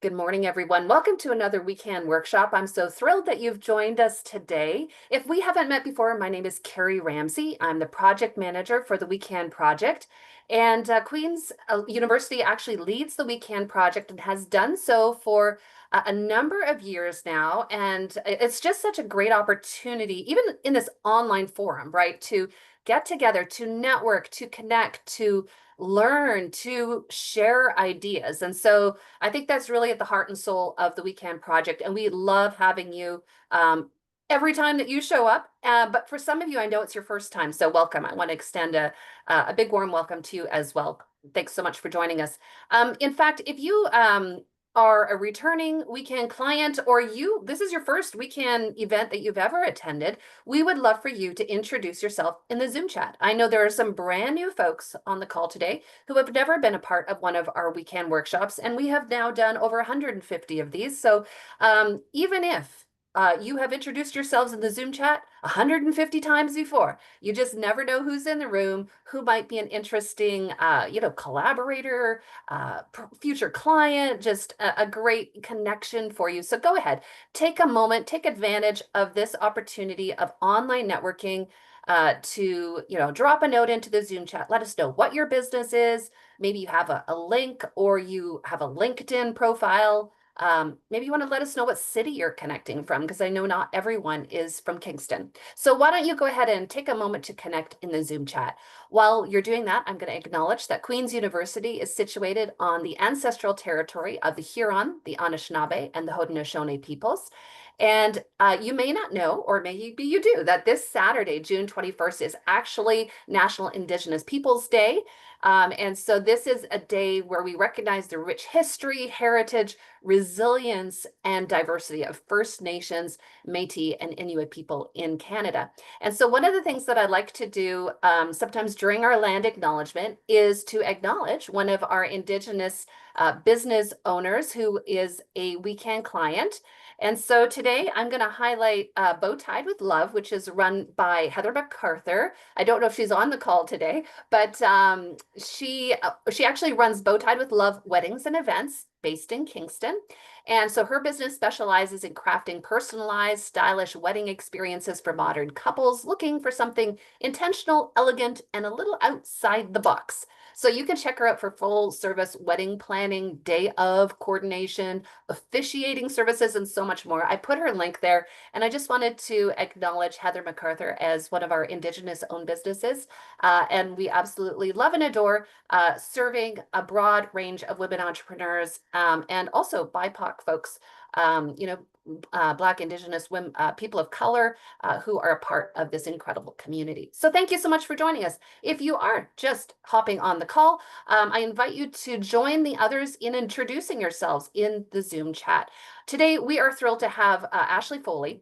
Good morning, everyone. Welcome to another weekend workshop. I'm so thrilled that you've joined us today. If we haven't met before, my name is Carrie Ramsey. I'm the project manager for the Weekend Project. And Queen's University actually leads the Weekend Project and has done so for a number of years now. And it's just such a great opportunity, even in this online forum, right, to get together, to network, to connect, to learn, to share ideas. And so I think that's really at the heart and soul of the Weekend Project, and we love having you every time that you show up. But for some of you, I know it's your first time, so welcome. I want to extend a big warm welcome to you as well. Thanks so much for joining us. In fact, if you are a returning Weekend client, or this is your first Weekend event that you've ever attended, we would love for you to introduce yourself in the Zoom chat. I know there are some brand new folks on the call today who have never been a part of one of our Weekend workshops, and we have now done over 150 of these. So even if you have introduced yourselves in the Zoom chat 150 times before, you just never know who's in the room, who might be an interesting, collaborator, future client, just a great connection for you. So go ahead, take a moment, take advantage of this opportunity of online networking to, drop a note into the Zoom chat. Let us know what your business is. Maybe you have a link, or you have a LinkedIn profile. Maybe you want to let us know what city you're connecting from, because I know not everyone is from Kingston. So why don't you go ahead and take a moment to connect in the Zoom chat. While you're doing that, I'm going to acknowledge that Queen's University is situated on the ancestral territory of the Huron, the Anishinaabe, and the Haudenosaunee peoples. And you may not know, or maybe you do, that this Saturday, June 21st, is actually National Indigenous Peoples Day. And so this is a day where we recognize the rich history, heritage, resilience, and diversity of First Nations, Métis, and Inuit people in Canada. And so one of the things that I like to do sometimes during our land acknowledgement is to acknowledge one of our Indigenous business owners who is a Weekend client. And so today I'm going to highlight Bow Tied with Love, which is run by Heather MacArthur. I don't know if she's on the call today, but she actually runs Bow Tied with Love weddings and events based in Kingston. And so her business specializes in crafting personalized, stylish wedding experiences for modern couples looking for something intentional, elegant, and a little outside the box. So you can check her out for full service wedding planning, day of coordination, officiating services, and so much more. I put her link there, and I just wanted to acknowledge Heather MacArthur as one of our Indigenous owned businesses. And we absolutely love and adore serving a broad range of women entrepreneurs and also BIPOC folks, Black, Indigenous women, people of color who are a part of this incredible community. So thank you so much for joining us. If you are just hopping on the call, I invite you to join the others in introducing yourselves in the Zoom chat. Today, we are thrilled to have Ashley Foley,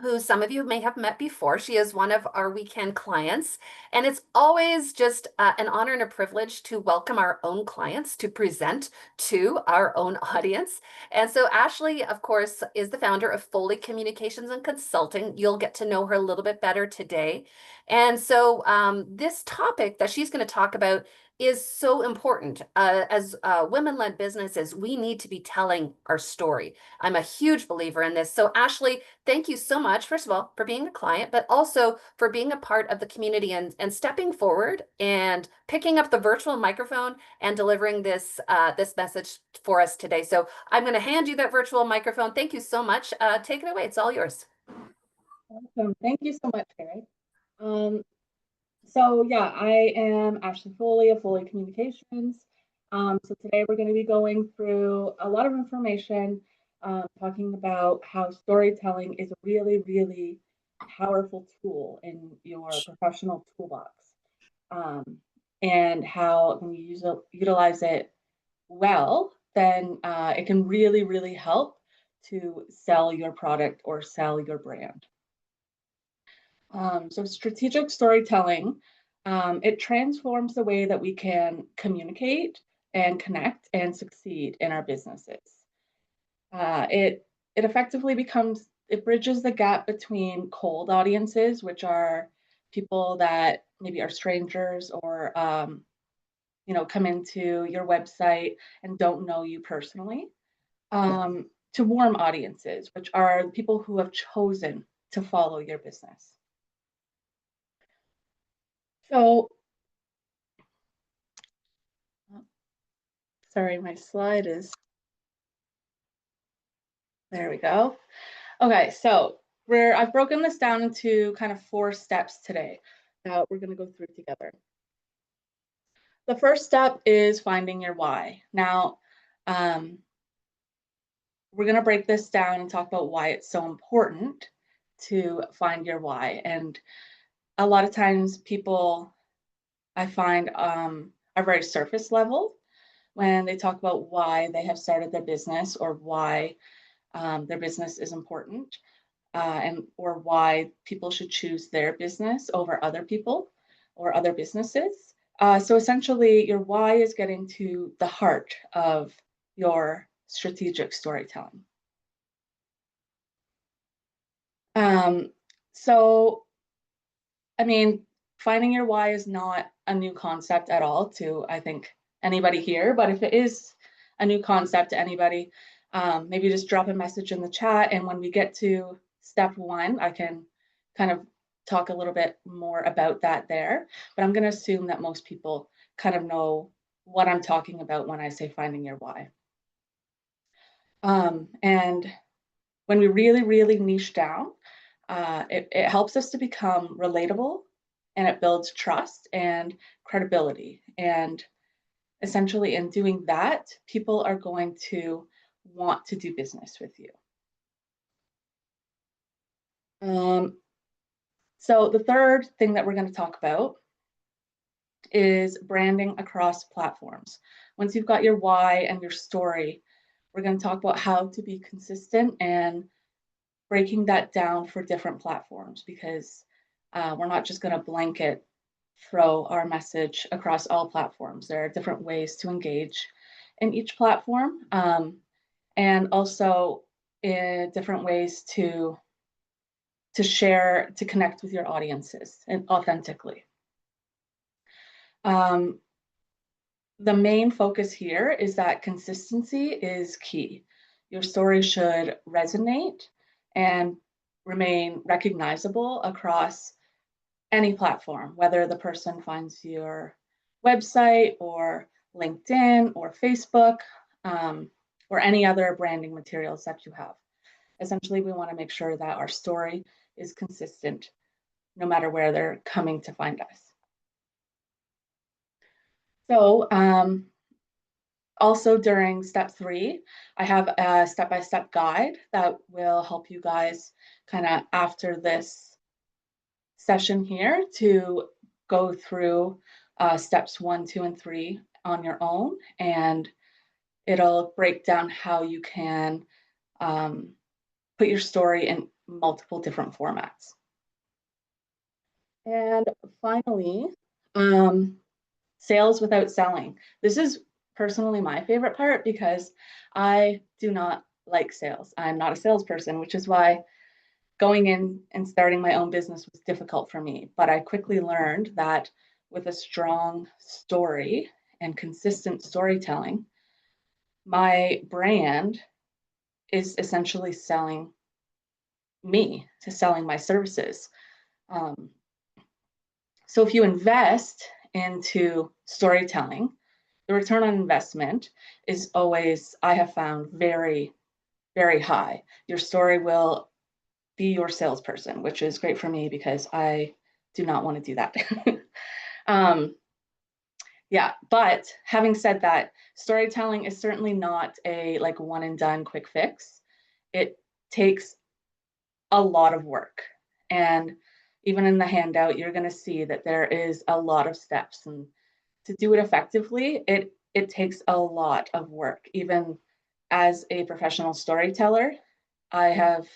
who some of you may have met before. She is one of our Weekend clients, and it's always just an honor and a privilege to welcome our own clients to present to our own audience. And so Ashley, of course, is the founder of Foley Communications and Consulting. You'll get to know her a little bit better today. And so this topic that she's going to talk about is so important. As women-led businesses, we need to be telling our story. I'm a huge believer in this. So Ashley, thank you so much, first of all, for being a client, but also for being a part of the community and stepping forward and picking up the virtual microphone and delivering this message for us today. So I'm going to hand you that virtual microphone. Thank you so much. Take it away. It's all yours. Awesome. Thank you so much, Carrie. So yeah, I am Ashley Foley of Foley Communications. So today we're going to be going through a lot of information, talking about how storytelling is a really, really powerful tool in your professional toolbox, and how when you utilize it well, then it can really, really help to sell your product or sell your brand. So strategic storytelling, it transforms the way that we can communicate and connect and succeed in our businesses. It effectively it bridges the gap between cold audiences, which are people that maybe are strangers or come into your website and don't know you personally, to warm audiences, which are people who have chosen to follow your business. So, sorry, my slide is, there we go. Okay, so I've broken this down into kind of 4 steps today that we're going to go through together. The first step is finding your why. Now, we're going to break this down and talk about why it's so important to find your why. And a lot of times people, I find, are very surface level when they talk about why they have started their business, or why their business is important, or why people should choose their business over other people or other businesses. So essentially, your why is getting to the heart of your strategic storytelling. So, I mean, finding your why is not a new concept at all to, I think, anybody here. But if it is a new concept to anybody, maybe just drop a message in the chat. And when we get to step 1, I can kind of talk a little bit more about that there. But I'm going to assume that most people kind of know what I'm talking about when I say finding your why. And when we really, really niche down, it helps us to become relatable, and it builds trust and credibility. And essentially, in doing that, people are going to want to do business with you. So the third thing that we're going to talk about is branding across platforms. Once you've got your why and your story, we're going to talk about how to be consistent and breaking that down for different platforms, because we're not just going to blanket throw our message across all platforms. There are different ways to engage in each platform, and also different ways to share, to connect with your audiences and authentically. The main focus here is that consistency is key. Your story should resonate and remain recognizable across any platform, whether the person finds your website or LinkedIn or Facebook, or any other branding materials that you have. Essentially, we want to make sure that our story is consistent no matter where they're coming to find us. So also during step 3, I have a step-by-step guide that will help you guys kind of after this session here to go through steps 1, 2, and 3 on your own, and it'll break down how you can put your story in multiple different formats. And finally, sales without selling. This is personally my favorite part because I do not like sales. I'm not a salesperson, which is why going in and starting my own business was difficult for me. But I quickly learned that with a strong story and consistent storytelling, my brand is essentially selling me, to selling my services. So if you invest into storytelling, the return on investment is always, I have found, very, very high. Your story will be your salesperson, which is great for me because I do not want to do that. Yeah, but having said that, storytelling is certainly not a like one and done quick fix. It takes a lot of work. And even in the handout, you're going to see that there is a lot of steps. And to do it effectively, it takes a lot of work. Even as a professional storyteller, I have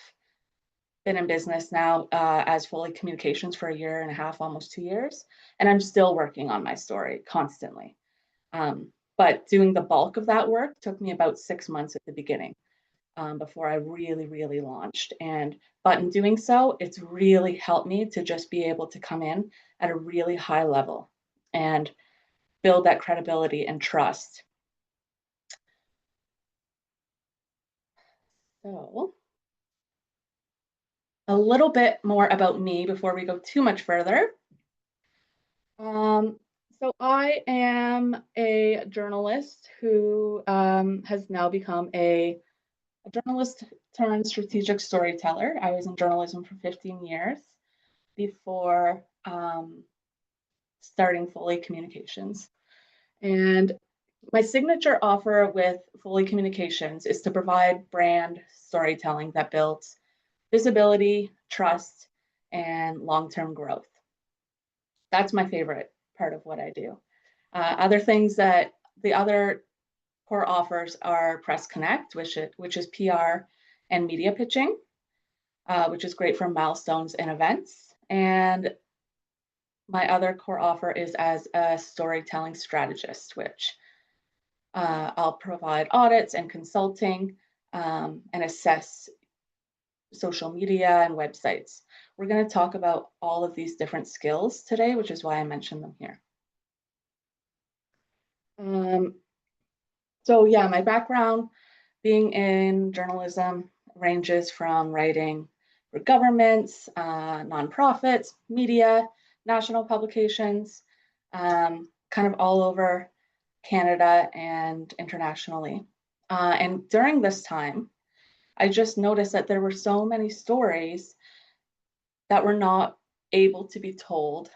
been in business now as Foley Communications for 1.5 years, almost 2 years, and I'm still working on my story constantly. But doing the bulk of that work took me about 6 months at the beginning before I really, really launched. But in doing so, it's really helped me to just be able to come in at a really high level and build that credibility and trust. So a little bit more about me before we go too much further. Um, so I am a journalist who has now become a journalist turned strategic storyteller. I was in journalism for 15 years before starting Foley Communications. And my signature offer with Foley Communications is to provide brand storytelling that builds visibility, trust, and long-term growth. That's my favorite part of what I do. Other things that the other core offers are Press Connect, which is PR and media pitching, which is great for milestones and events. And my other core offer is as a storytelling strategist, which I'll provide audits and consulting and assess social media and websites. We're going to talk about all of these different skills today, which is why I mentioned them here. So yeah, my background being in journalism ranges from writing for governments, nonprofits, media, national publications, kind of all over Canada and internationally. And during this time, I just noticed that there were so many stories that were not able to be told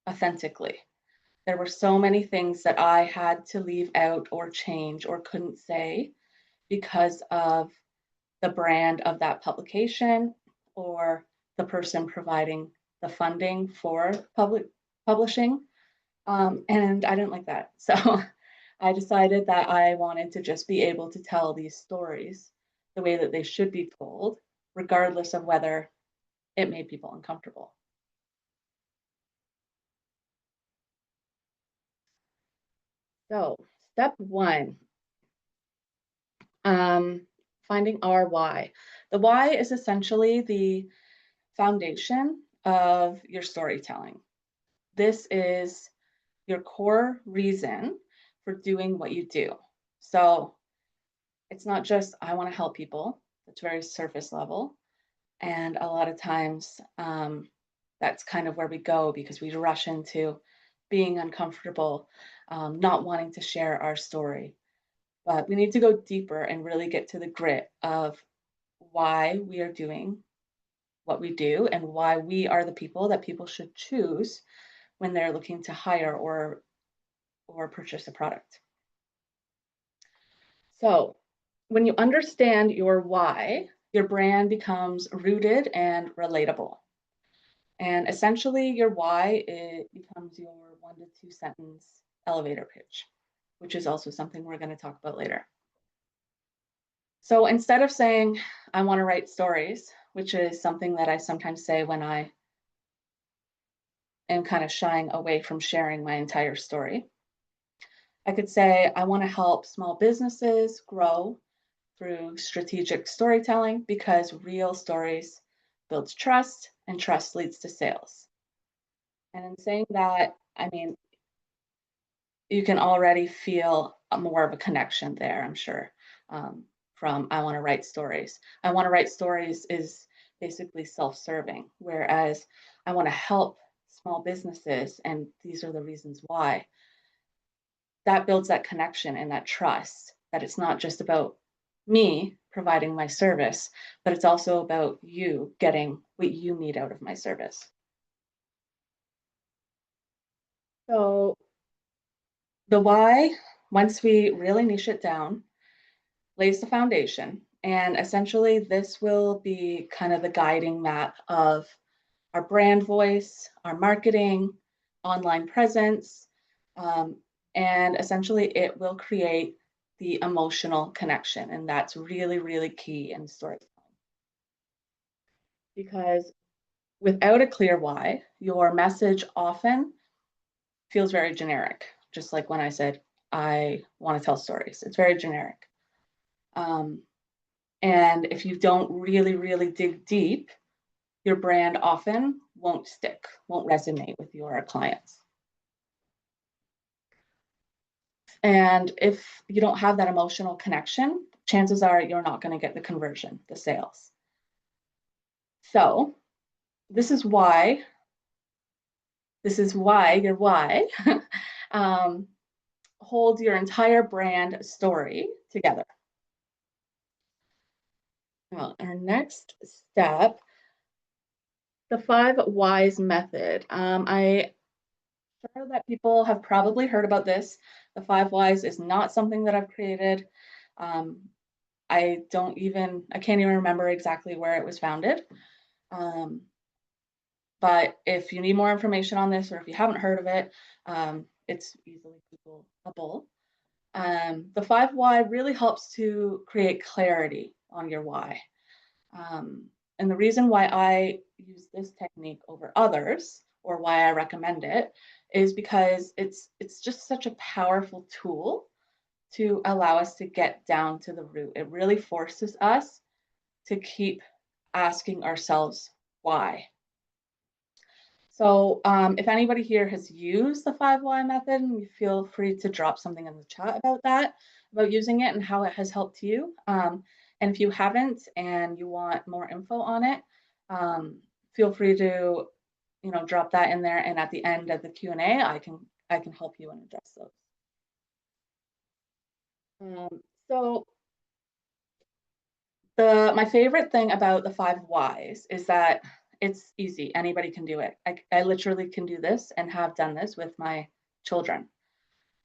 authentically. There were so many things that I had to leave out or change or couldn't say because of the brand of that publication or the person providing the funding for publishing. And I didn't like that. So I decided that I wanted to just be able to tell these stories the way that they should be told, regardless of whether it made people uncomfortable. So, step one, um, finding our why. The why is essentially the foundation of your storytelling. This is your core reason for doing what you do. So, it's not just, I want to help people, it's very surface level. And a lot of times, that's kind of where we go because we rush into being uncomfortable, not wanting to share our story. But we need to go deeper and really get to the grit of why we are doing what we do and why we are the people that people should choose when they're looking to hire or purchase a product. So, when you understand your why, your brand becomes rooted and relatable. And essentially, your why it becomes your 1 to 2 sentence elevator pitch, which is also something we're going to talk about later. So instead of saying, I want to write stories, which is something that I sometimes say when I am kind of shying away from sharing my entire story, I could say, I want to help small businesses grow through strategic storytelling because real stories builds trust and trust leads to sales. And in saying that, I mean, you can already feel more of a connection there, I'm sure, from I want to write stories. I want to write stories is basically self-serving, whereas I want to help small businesses, and these are the reasons why. That builds that connection and that trust that it's not just about me providing my service, but it's also about you getting what you need out of my service. So the why, once we really niche it down, lays the foundation. And essentially, this will be kind of the guiding map of our brand voice, our marketing, online presence, and essentially it will create the emotional connection. And that's really, really key in storytelling. Because without a clear why, your message often feels very generic. Just like when I said, I want to tell stories, it's very generic. And if you don't really, really dig deep, your brand often won't stick, won't resonate with your clients. And if you don't have that emotional connection, chances are you're not going to get the conversion, the sales. So this is why your why holds your entire brand story together. Well, our next step, the 5 whys method. I sure that people have probably heard about this. The 5 whys is not something that I've created. I can't even remember exactly where it was founded. But if you need more information on this, or if you haven't heard of it, it's easily Googleable. The 5 why really helps to create clarity on your why. And the reason why I use this technique over others, or why I recommend it, is because it's just such a powerful tool to allow us to get down to the root. It really forces us to keep asking ourselves why. So if anybody here has used the 5 why method, feel free to drop something in the chat about that, about using it and how it has helped you. And if you haven't and you want more info on it, feel free to drop that in there. And at the end of the Q&A, I can help you and address those. So my favorite thing about the 5 whys is that it's easy. Anybody can do it. I literally can do this and have done this with my children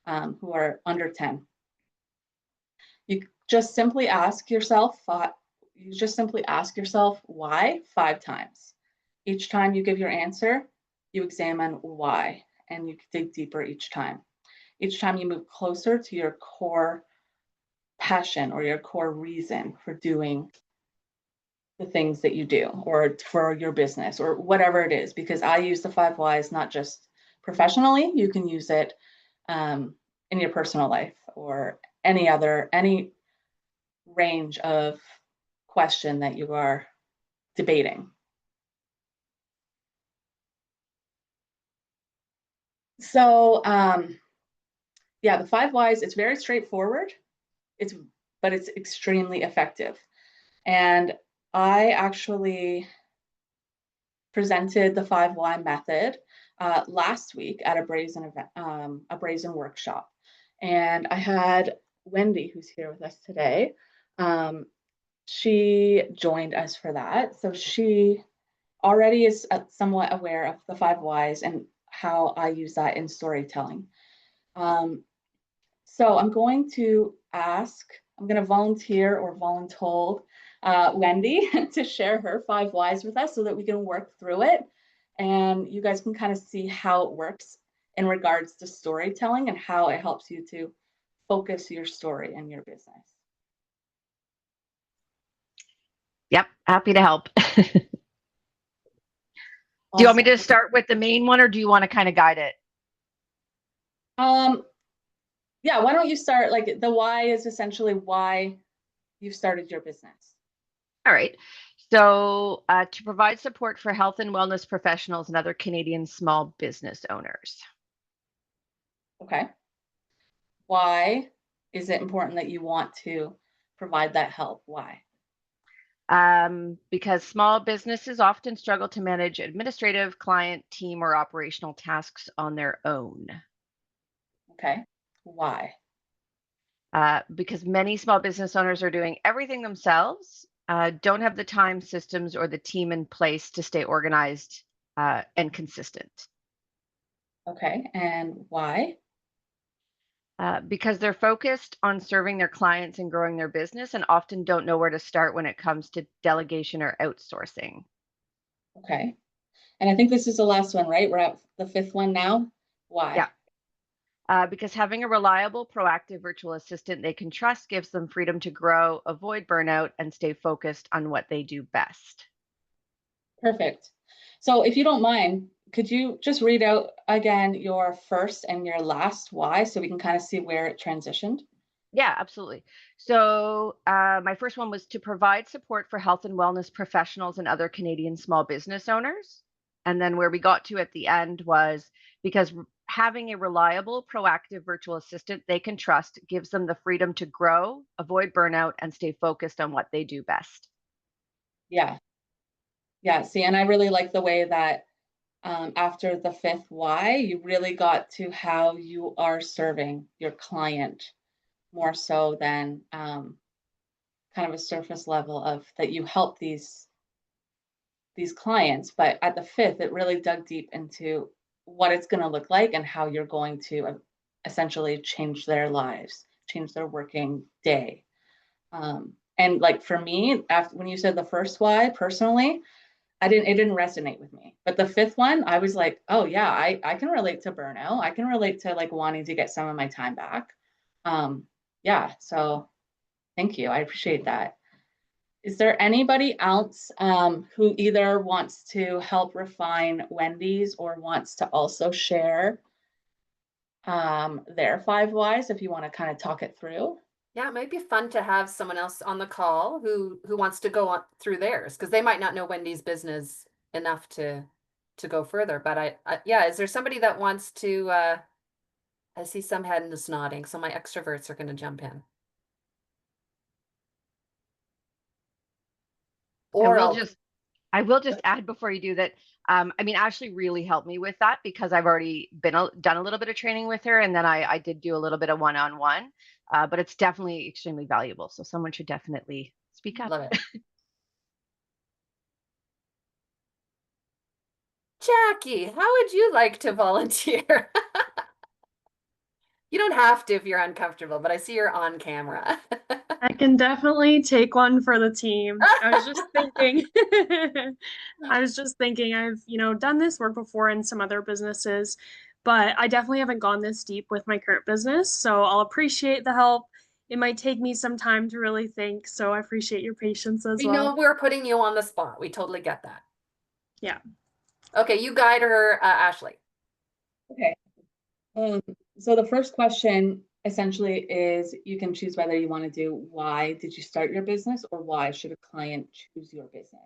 who are under 10. You just simply ask yourself why 5 times. Each time you give your answer, you examine why, and you dig deeper each time. Each time you move closer to your core passion or your core reason for doing the things that you do, or for your business, or whatever it is, because I use the 5 whys not just professionally. You can use it in your personal life, or any range of question that you are debating. So yeah, the 5 whys, it's very straightforward, but it's extremely effective. And I actually presented the 5 why method last week at a Brazen event, a Brazen workshop. And I had Wendy, who's here with us today. She joined us for that. So she already is somewhat aware of the 5 whys and how I use that in storytelling. So I'm going to volunteer or voluntold Wendy to share her 5 whys with us so that we can work through it. And you guys can kind of see how it works in regards to storytelling and how it helps you to focus your story and your business. Yep, happy to help. Awesome. Do you want me to start with the main one, or do you want to kind of guide it? Yeah, why don't you start? Like, the why is essentially why you started your business. All right. So to provide support for health and wellness professionals and other Canadian small business owners. Okay. Why is it important that you want to provide that help? Why? Because small businesses often struggle to manage administrative, client, team, or operational tasks on their own. Okay. Why? Because many small business owners are doing everything themselves, don't have the time, systems, or the team in place to stay organized and consistent. Okay. And why? Because they're focused on serving their clients and growing their business, and often don't know where to start when it comes to delegation or outsourcing. Okay. And I think this is the last one, right? We're at the 5th one now. Why? Yeah. Because having a reliable, proactive virtual assistant they can trust gives them freedom to grow, avoid burnout, and stay focused on what they do best. Perfect. So if you don't mind, could you just read out again your first and your last why so we can kind of see where it transitioned? Yeah, absolutely. So my first one was to provide support for health and wellness professionals and other Canadian small business owners. And then where we got to at the end was because having a reliable, proactive virtual assistant they can trust gives them the freedom to grow, avoid burnout, and stay focused on what they do best. Yeah. Yeah. See, and I really like the way that after the fifth why, you really got to how you are serving your client more so than kind of a surface level of that you help these clients. But at the fifth, it really dug deep into what it's going to look like and how you're going to essentially change their lives, change their working day. And like for me, after when you said the first why, personally, it didn't resonate with me. But the fifth one, I was like, oh yeah, I can relate to burnout. I can relate to like wanting to get some of my time back. Yeah, so thank you. I appreciate that. Is there anybody else who either wants to help refine Wendy's or wants to also share their five whys if you want to kind of talk it through? Yeah, it might be fun to have someone else on the call who wants to go on through theirs because they might not know Wendy's business enough to go further. But yeah, is there somebody that wants to I see some head and nodding, so my extroverts are going to jump in. I Or will I'll just I will just add before you do that. I mean, Ashley really helped me with that because I've already done a little bit of training with her, and then I did do a little bit of one-on-one. But it's definitely extremely valuable. So someone should definitely speak up. love it. Jackie, how would you like to volunteer? You don't have to if you're uncomfortable, but I see you're on camera. I can definitely take one for the team. I was just thinking, I've, done this work before in some other businesses, but I definitely haven't gone this deep with my current business. So I'll appreciate the help. It might take me some time to really think. So I appreciate your patience as We know well. we're putting you on the spot. We totally get that. Yeah. Okay, you guide her, Ashley. Okay. So the first question essentially is you can choose whether you want to do why did you start your business or why should a client choose your business.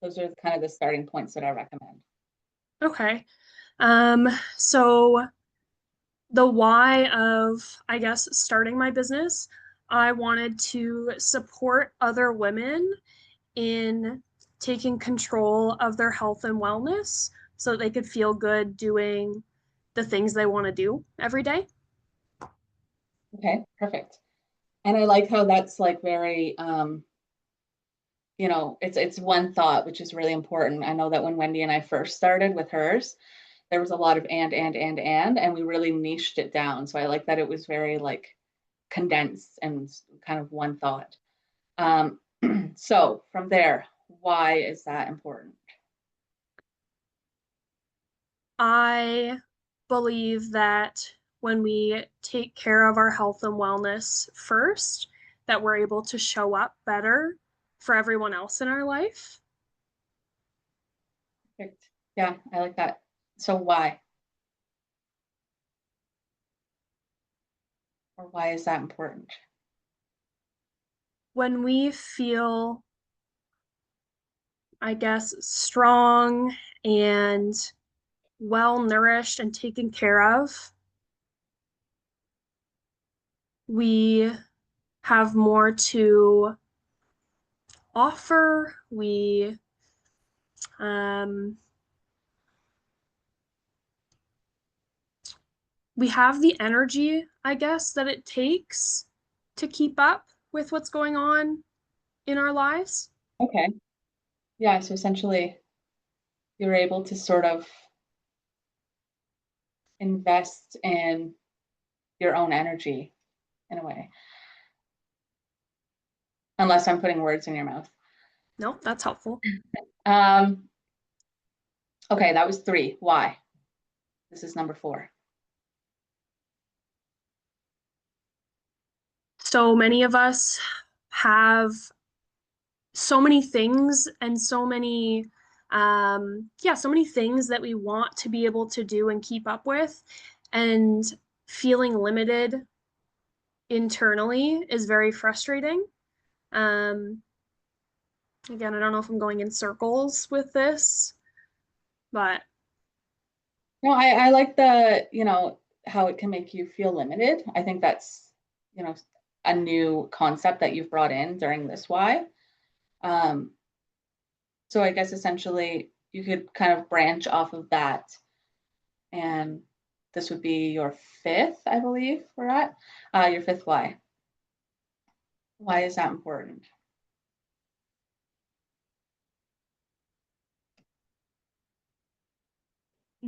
Those are kind of the starting points that I recommend. Okay. So the why of, I guess, starting my business, I wanted to support other women in taking control of their health and wellness so that they could feel good doing the things they want to do every day. Okay, perfect. And I like how that's like very it's one thought, which is really important. I know that when Wendy and I first started with hers, there was a lot of and we really niched it down. So I like that it was very like condensed and kind of one thought. So from there, why is that important? I believe that when we take care of our health and wellness first, that we're able to show up better for everyone else in our life. Perfect. Yeah, I like that. So why? Or why is that important? When we feel, I guess, strong and well nourished and taken care of, we have more to offer. Um, we have the energy, I guess, that it takes to keep up with what's going on in our lives. Okay. Yeah, so essentially you're able to sort of invest in your own energy in a way. Unless I'm putting words in your mouth. No, that's helpful. Okay, that was 3. Why? This is number 4. So many of us have so many things and so many things that we want to be able to do and keep up with, and feeling limited internally is very frustrating. Um, Again, I don't know if I'm going in circles with this, but No, I like the, how it can make you feel limited. I think that's, you know, a new concept that you've brought in during this why. Um, so I guess essentially you could kind of branch off of that. And this would be your fifth, I believe we're at, your fifth why. Why is that important?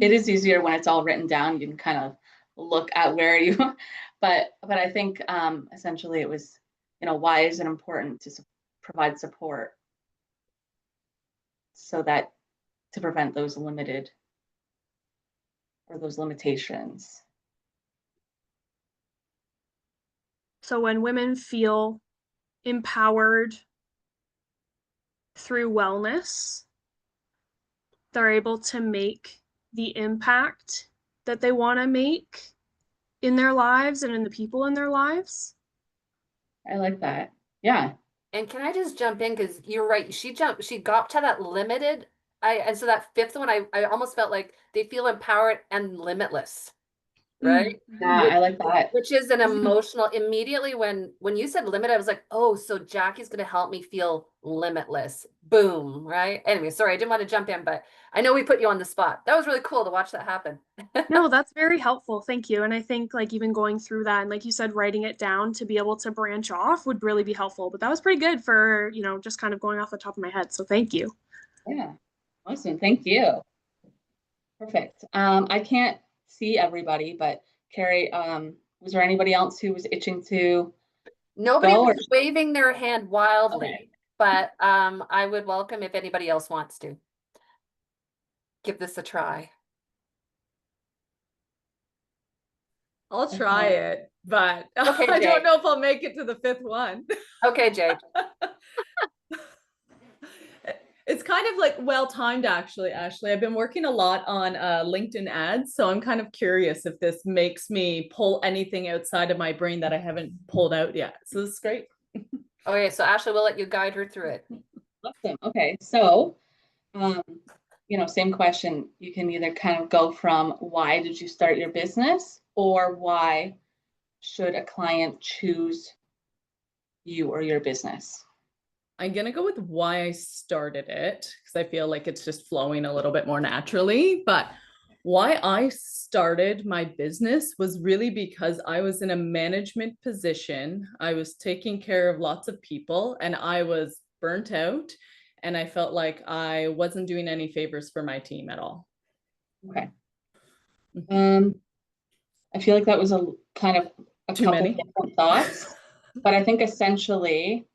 It is easier when it's all written down. You can kind of look at where you, but I think essentially it was, why is it important to provide support so that to prevent those limited or those limitations. So when women feel empowered through wellness, they're able to make the impact that they want to make in their lives and in the people in their lives. I like that. Yeah. And can I just jump in? Because you're right. She got to that limited. And so that fifth one, I almost felt like they feel empowered and limitless, right? Yeah, Which, I like that. which is an emotional, immediately when you said limit, I was like, oh, so Jackie's gonna help me feel limitless. Boom, right? Anyway, sorry, I didn't want to jump in, but I know we put you on the spot. That was really cool to watch that happen. No, that's very helpful. Thank you. And I think like even going through that and like you said, writing it down to be able to branch off would really be helpful. But that was pretty good for, just kind of going off the top of my head. So thank you. Yeah. Awesome. Thank you. Perfect. I can't see everybody, but Carrie, was there anybody else who was itching to Nobody go? was waving their hand wildly, Okay. but I would welcome if anybody else wants to give this a try. I'll try it, but Okay, I Jay. don't know if I'll make it to the fifth one. Okay, Jade. It's kind of like well-timed, actually, Ashley. I've been working a lot on LinkedIn ads, so I'm kind of curious if this makes me pull anything outside of my brain that I haven't pulled out yet. So this is great. Okay, so Ashley, we'll let you guide her through it. Awesome. Okay. So, same question. You can either kind of go from why did you start your business or why should a client choose you or your business? I'm going to go with why I started it because I feel like it's just flowing a little bit more naturally. But why I started my business was really because I was in a management position. I was taking care of lots of people and I was burnt out. And I felt like I wasn't doing any favors for my team at all. Okay. I feel like that was a kind of a Too couple many different thoughts, but I think essentially,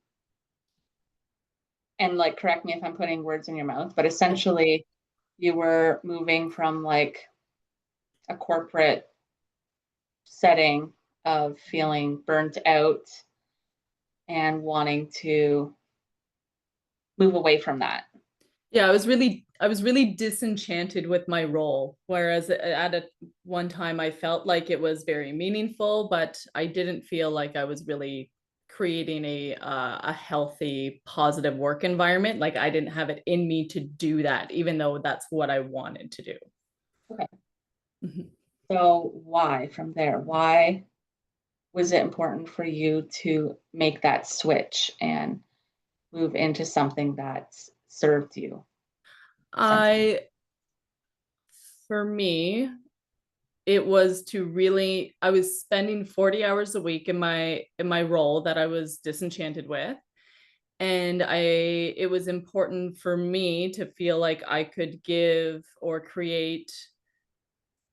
and like correct me if I'm putting words in your mouth, but essentially you were moving from like a corporate setting of feeling burnt out and wanting to move away from that. Yeah, I was really disenchanted with my role. Whereas at one time I felt like it was very meaningful, but I didn't feel like I was really creating a healthy, positive work environment. Like I didn't have it in me to do that, even though that's what I wanted to do. Okay. So why from there? Why was it important for you to make that switch and move into something that served you? For me, it was to really, I was spending 40 hours a week in my role that I was disenchanted with. And it was important for me to feel like I could give or create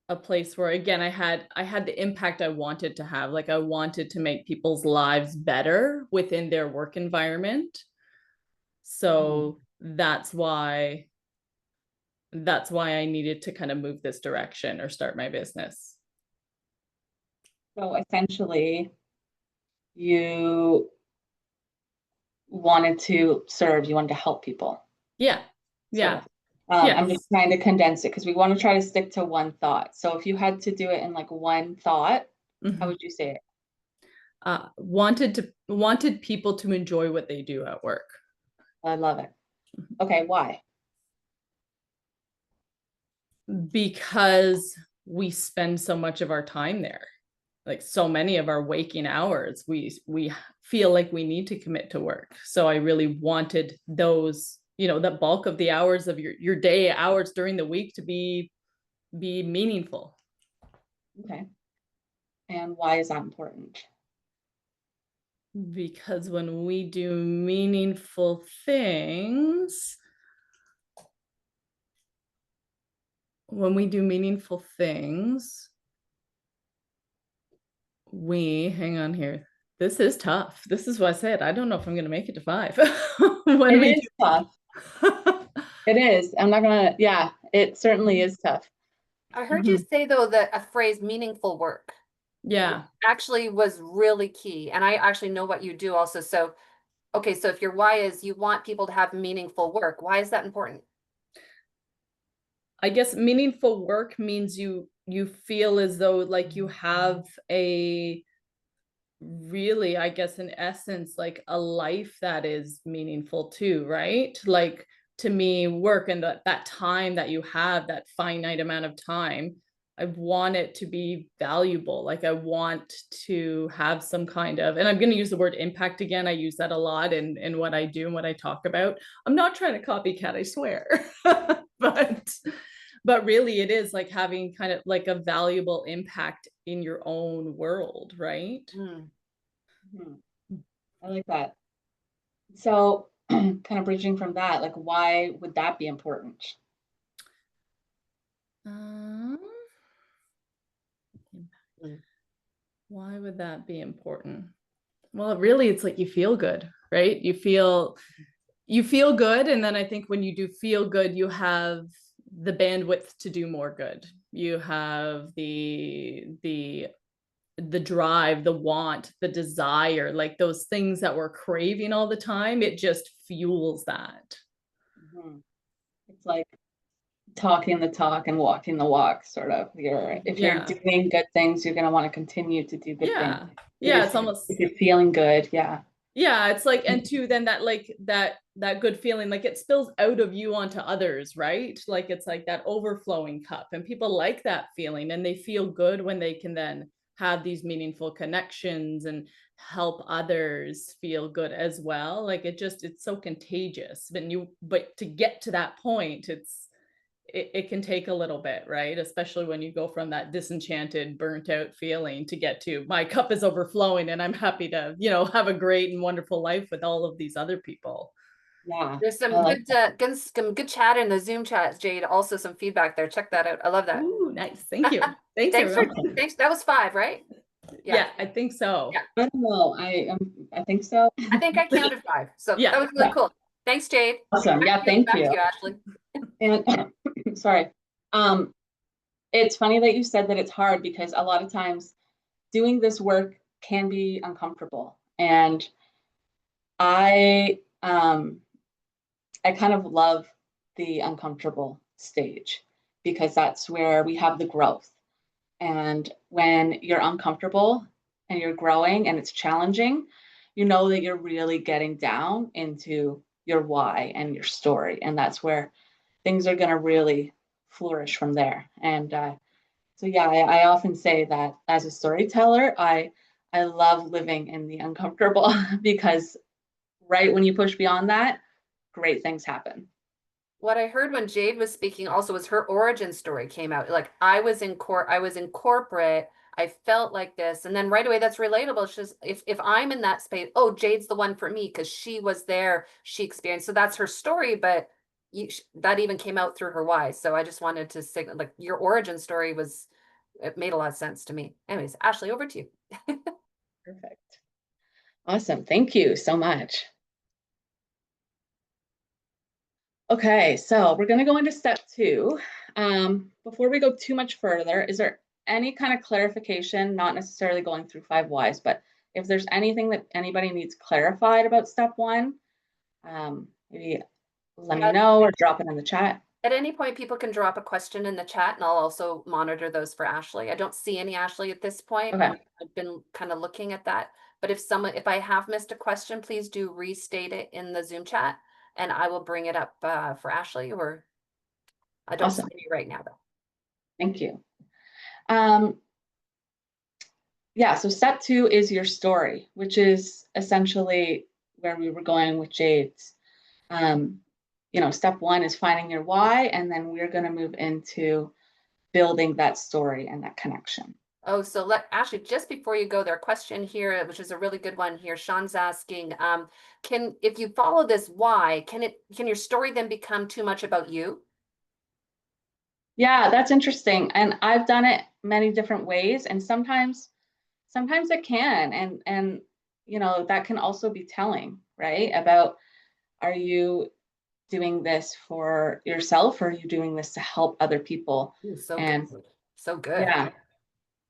a place where again I had the impact I wanted to have. Like I wanted to make people's lives better within their work environment. So that's why I needed to kind of move this direction or start my business. So essentially, you wanted to serve, you wanted to help people. Yeah. Yeah. So, I'm just trying to condense it because we want to try to stick to one thought. So if you had to do it in like one thought, how would you say it? Wanted people to enjoy what they do at work. I love it. Okay, why? Because we spend so much of our time there, like so many of our waking hours, we feel like we need to commit to work. So I really wanted those, the bulk of the hours of your day hours during the week to be meaningful. Okay. And why is that important? Because when we do meaningful things, hang on here. This is tough. This is what I said. I don't know if I'm going to make it to 5. It is tough. It is. I'm not gonna, yeah, it certainly is tough. I heard you say though that a phrase meaningful work Yeah. actually was really key. And I actually know what you do also. So, okay, so if your why is you want people to have meaningful work, why is that important? I guess meaningful work means you feel as though like you have a really, I guess in essence, like a life that is meaningful too, right? Like to me, work and that time that you have, that finite amount of time, I want it to be valuable. Like I want to have some kind of, and I'm going to use the word impact again. I use that a lot in what I do and what I talk about. I'm not trying to copycat, I swear. But really it is like having kind of like a valuable impact in your own world, right? I like that. So kind of bridging from that, like why would that be important? Why would that be important? Well, really, it's like you feel good, right? You feel good. And then I think when you do feel good, you have the bandwidth to do more good. You have the drive, the want, the desire, like those things that we're craving all the time. It just fuels that. It's like talking the talk and walking the walk, sort of. If you're doing good things, you're going to want to continue to do good things. It's almost, if you're feeling good. It's like, and too, then that like that good feeling, like it spills out of you onto others, right? Like it's like that overflowing cup, and people like that feeling, and they feel good when they can then have these meaningful connections and help others feel good as well. Like it's so contagious. But to get to that point, it can take a little bit, right? Especially when you go from that disenchanted, burnt out feeling to get to my cup is overflowing and I'm happy to, have a great and wonderful life with all of these other people. Yeah. There's some good chat in the Zoom chat, Jade. Also some feedback there. Check that out. I love that. Ooh, nice. Thank you. Thanks, thanks. That was 5, right? Yeah, I think so. Yeah. I don't know. I think so. I think I counted 5. So that was really cool. Thanks, Jade. Awesome. Yeah, thank you. Back to you, Ashley. And sorry. It's funny that you said that it's hard, because a lot of times doing this work can be uncomfortable. And I kind of love the uncomfortable stage, because that's where we have the growth. And when you're uncomfortable and you're growing and it's challenging, you know that you're really getting down into your why and your story. And that's where things are going to really flourish from there. And so, yeah, I often say that as a storyteller, I love living in the uncomfortable because right when you push beyond that, great things happen. What I heard when Jade was speaking also was her origin story came out. Like I was in corporate, I felt like this, and then right away that's relatable. It's just if I'm in that space, oh, Jade's the one for me because she was there, she experienced. So that's her story, but that even came out through her why. So I just wanted to say, like, your origin story it made a lot of sense to me. Anyways, Ashley, over to you. Perfect. Awesome. Thank you so much. Okay, so we're going to go into step 2. Before we go too much further, is there any kind of clarification, not necessarily going through 5 whys, but if there's anything that anybody needs clarified about step 1, maybe let me know or drop it in the chat. At any point, people can drop a question in the chat, and I'll also monitor those for Ashley. I don't see any Ashley at this point. Okay. I've been kind of looking at that. But if I have missed a question, please do restate it in the Zoom chat, and I will bring it up for Ashley. Or I don't see any right now, though. Thank you. Yeah, so step 2 is your story, which is essentially where we were going with Jade's. Step 1 is finding your why, and then we're going to move into building that story and that connection. Oh, so Ashley, just before you go there, question here, which is a really good one here. Sean's asking, if you follow this why, can your story then become too much about you? Yeah, that's interesting. And I've done it many different ways, and sometimes it can, and that can also be telling, right? About, are you doing this for yourself, or are you doing this to help other people? Ooh, so And good. So good. yeah,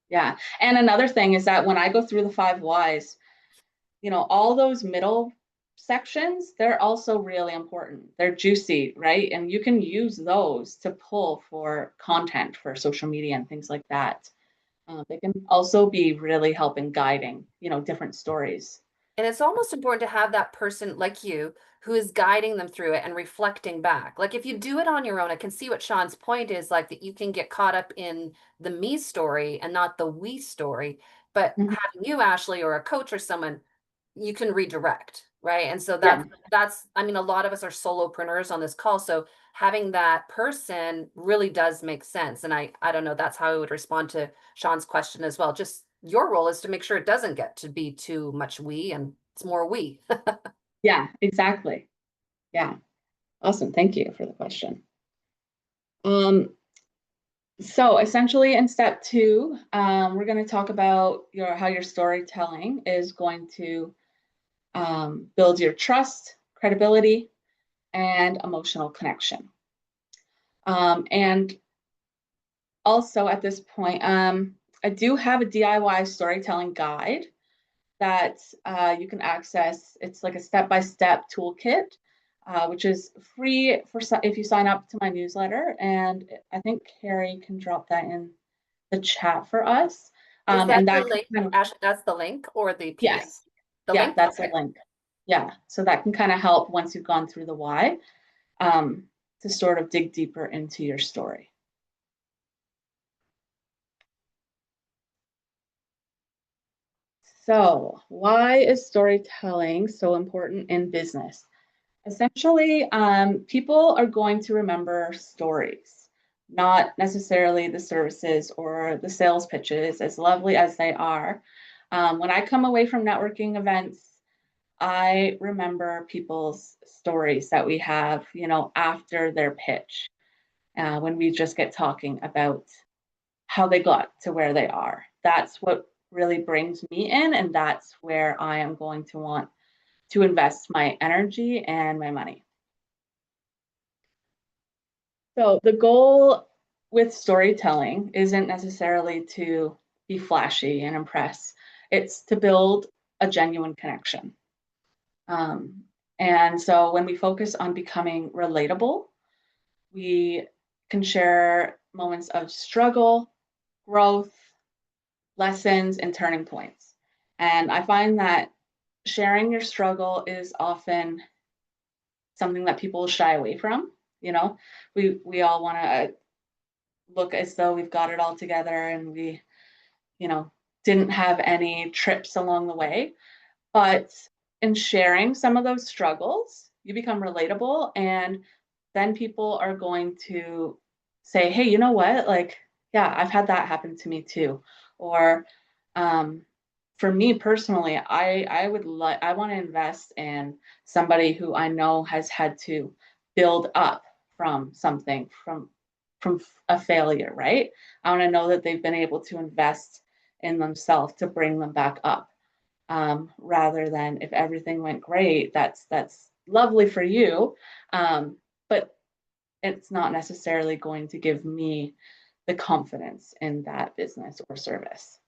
yeah. And another thing is that when I go through the 5 whys, all those middle sections, they're also really important. They're juicy, right? And you can use those to pull for content for social media and things like that. They can also be really helping guiding, different stories. And it's almost important to have that person like you who is guiding them through it and reflecting back. Like if you do it on your own, I can see what Sean's point is, like that you can get caught up in the me story and not the we story. But Mhm. having you, Ashley, or a coach or someone, you can redirect, right? And so Yeah. that's I mean, a lot of us are solopreneurs on this call. So having that person really does make sense. And I don't know, that's how I would respond to Sean's question as well. Just your role is to make sure it doesn't get to be too much we and it's more we. Yeah, exactly. Yeah. Awesome. Thank you for the question. So essentially in step 2, we're going to talk about how your storytelling is going to build your trust, credibility, and emotional connection. And also at this point, I do have a DIY storytelling guide that you can access. It's like a step-by-step toolkit, which is free if you sign up to my newsletter. And I think Carrie can drop that in the chat for us. Is that And the that link, kind of, Ashley? That's the link or the PDF? yes, The yeah, link? that's Okay. a link. Yeah, so that can kind of help once you've gone through the why, to sort of dig deeper into your story. So why is storytelling so important in business? Essentially, people are going to remember stories, not necessarily the services or the sales pitches, as lovely as they are. When I come away from networking events, I remember people's stories that we have, after their pitch, when we just get talking about how they got to where they are. That's what really brings me in, and that's where I am going to want to invest my energy and my money. So the goal with storytelling isn't necessarily to be flashy and impress. It's to build a genuine connection. And so when we focus on becoming relatable, we can share moments of struggle, growth, lessons, and turning points. And I find that sharing your struggle is often something that people shy away from. We all want to look as though we've got it all together, and we, didn't have any trips along the way. But in sharing some of those struggles, you become relatable, and then people are going to say, hey, you know what? Like, yeah, I've had that happen to me too. Or for me personally, I want to invest in somebody who I know has had to build up from something, from a failure, right? I want to know that they've been able to invest in themselves to bring them back up. Rather than, if everything went great, that's lovely for you, but it's not necessarily going to give me the confidence in that business or service.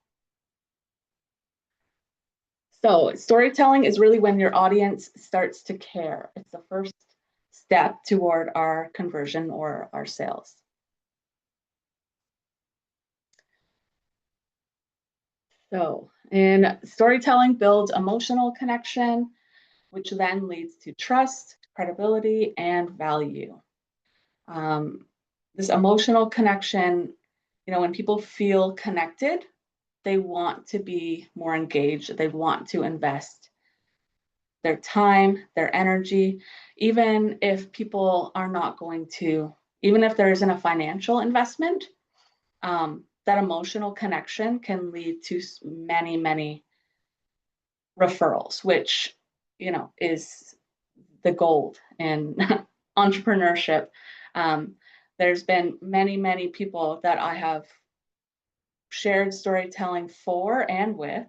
So storytelling is really when your audience starts to care. It's the first step toward our conversion or our sales. So, and storytelling builds emotional connection, which then leads to trust, credibility, and value. This emotional connection when people feel connected, they want to be more engaged. They want to invest their time, their energy, even if people are not going to, even if there isn't a financial investment, that emotional connection can lead to many, many referrals, which, is the gold in entrepreneurship. There's been many, many people that I have shared storytelling for and with.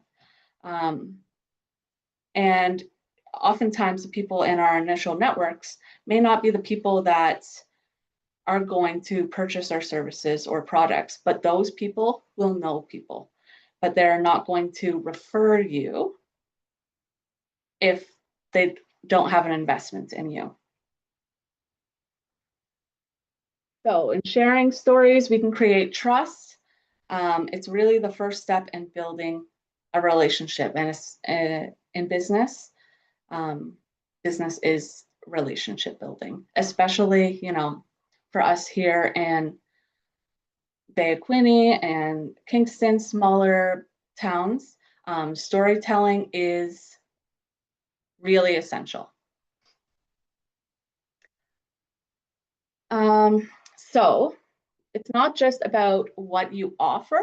And oftentimes the people in our initial networks may not be the people that are going to purchase our services or products, but those people will know people, but they're not going to refer you if they don't have an investment in you. So in sharing stories, we can create trust. It's really the first step in building a relationship, and in business, business is relationship building, especially, for us here in Bay of Quinte and Kingston, smaller towns. Storytelling is really essential. So it's not just about what you offer,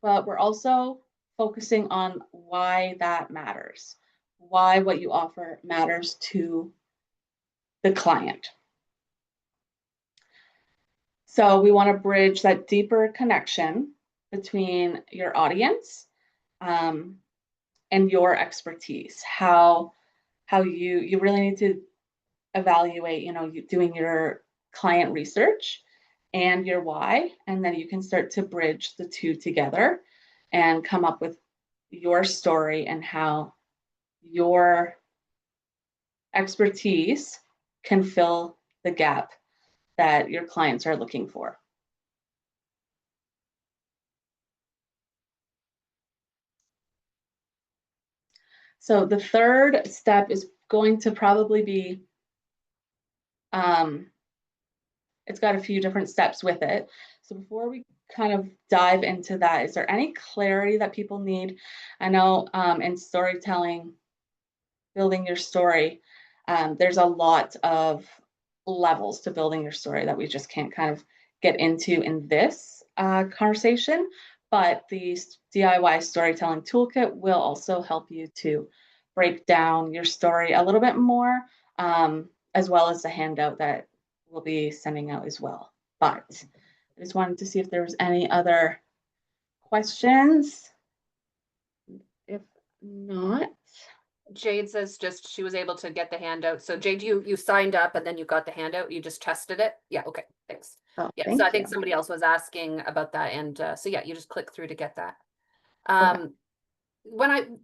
but we're also focusing on why that matters, why what you offer matters to the client. So we want to bridge that deeper connection between your audience and your expertise. How you really need to evaluate, doing your client research and your why, and then you can start to bridge the two together and come up with your story and how your expertise can fill the gap that your clients are looking for. So the third step is going to probably be, it's got a few different steps with it. So before we kind of dive into that, is there any clarity that people need? I know in storytelling, building your story, there's a lot of levels to building your story that we just can't kind of get into in this conversation, but the DIY storytelling toolkit will also help you to break down your story a little bit more, as well as the handout that we'll be sending out as well. But I just wanted to see if there was any other questions. If not, Jade says just she was able to get the handout. So Jade, you signed up and then you got the handout. You just tested it. Yeah. Okay. Thanks. oh, Yeah. thank So I think you. somebody else was asking about that, and so yeah, you just click through to get that. Okay.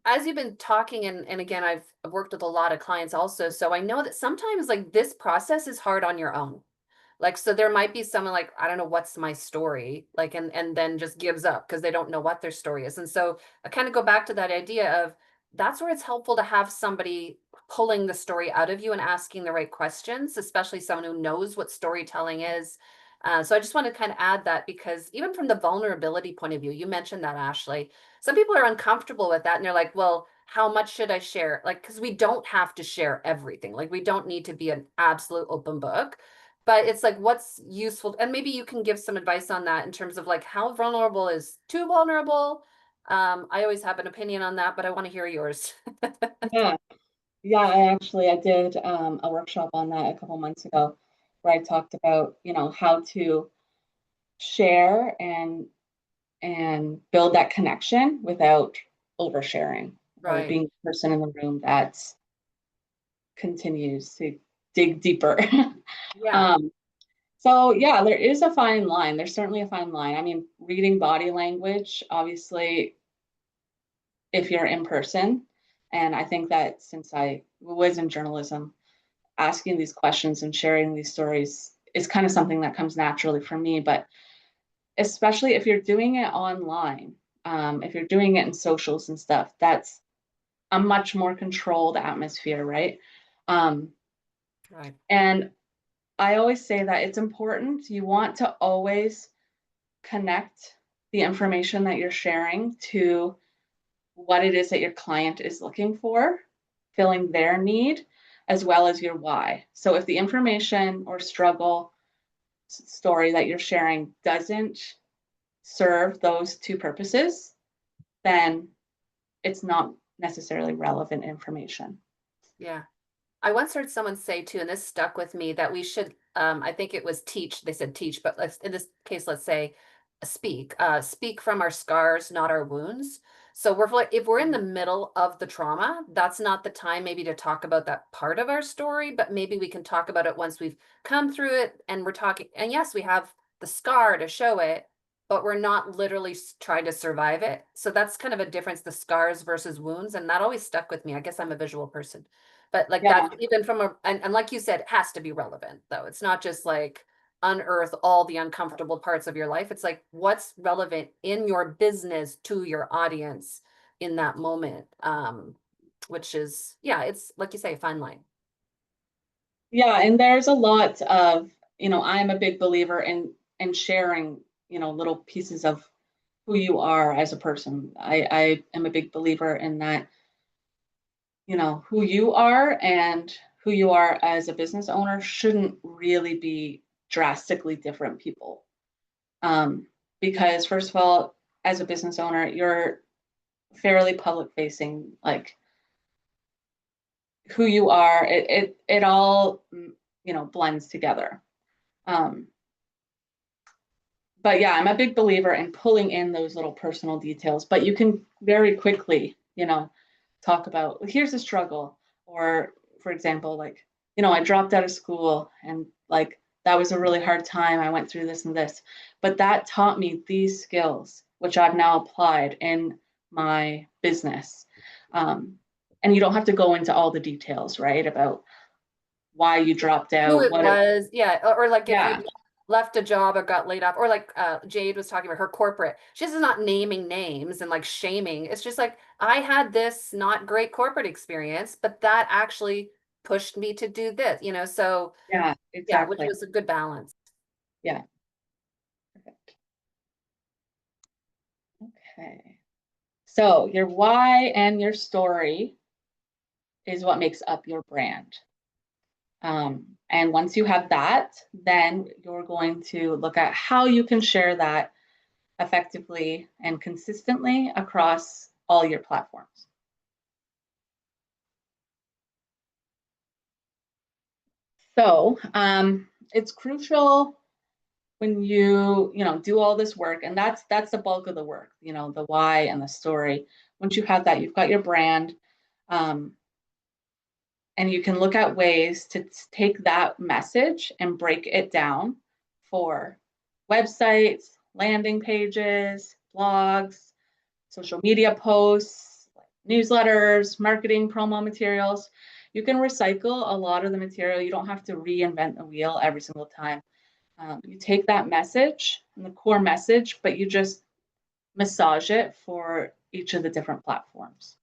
As you've been talking, and again, I've worked with a lot of clients also, so I know that sometimes like this process is hard on your own. Like, so there might be someone like, I don't know, what's my story? Like, and then just gives up because they don't know what their story is. And so I kind of go back to that idea of that's where it's helpful to have somebody pulling the story out of you and asking the right questions, especially someone who knows what storytelling is. So I just want to kind of add that, because even from the vulnerability point of view, you mentioned that, Ashley, some people are uncomfortable with that and they're like, well, how much should I share? Like, because we don't have to share everything. Like, we don't need to be an absolute open book. But it's like, what's useful? And maybe you can give some advice on that in terms of like how vulnerable is too vulnerable. I always have an opinion on that, but I want to hear yours. Yeah, I did a workshop on that a couple months ago, where I talked about, how to share and build that connection without oversharing or Right. being the person in the room that continues to dig deeper. Yeah. So yeah, there is a fine line. There's certainly a fine line. I mean, reading body language, obviously, if you're in person, and I think that since I was in journalism, asking these questions and sharing these stories is kind of something that comes naturally for me. But especially if you're doing it online, if you're doing it in socials and stuff, that's a much more controlled atmosphere, right? Right. And I always say that it's important. You want to always connect the information that you're sharing to what it is that your client is looking for, filling their need, as well as your why. So if the information or struggle story that you're sharing doesn't serve those two purposes, then it's not necessarily relevant information. Yeah. I once heard someone say too, and this stuck with me, that we should, I think it was teach, they said teach, but in this case, let's say speak from our scars, not our wounds. So if we're in the middle of the trauma, that's not the time maybe to talk about that part of our story, but maybe we can talk about it once we've come through it and we're talking, and yes, we have the scar to show it, but we're not literally trying to survive it. So that's kind of a difference, the scars versus wounds. And that always stuck with me. I guess I'm a visual person. But like Yeah. that's even from and like you said, it has to be relevant though. It's not just like unearth all the uncomfortable parts of your life. It's like what's relevant in your business to your audience in that moment. Which is, yeah, it's like you say, a fine line. Yeah, and there's a lot of, I'm a big believer in sharing, little pieces of who you are as a person. I am a big believer in that, who you are and who you are as a business owner shouldn't really be drastically different people. Because first of all, as a business owner, you're fairly public facing, like who you are, it all, blends together. But yeah, I'm a big believer in pulling in those little personal details, but you can very quickly, talk about, here's a struggle, or for example, like, I dropped out of school and like that was a really hard time. I went through this and this, but that taught me these skills, which I've now applied in my business. And you don't have to go into all the details, right, about why you dropped Who out, it what it, was, yeah, or like if you yeah, left a job or got laid off, or like Jade was talking about her corporate. She's not naming names and like shaming. It's just like I had this not great corporate experience, but that actually pushed me to do this, so yeah, yeah, which exactly. was a good balance. Yeah. Perfect. Okay. So your why and your story is what makes up your brand. And once you have that, then you're going to look at how you can share that effectively and consistently across all your platforms. So it's crucial when you do all this work, and that's the bulk of the work, the why and the story. Once you have that, you've got your brand. And you can look at ways to take that message and break it down for websites, landing pages, blogs, social media posts, newsletters, marketing promo materials. You can recycle a lot of the material. You don't have to reinvent the wheel every single time. You take that message and the core message, but you just massage it for each of the different platforms.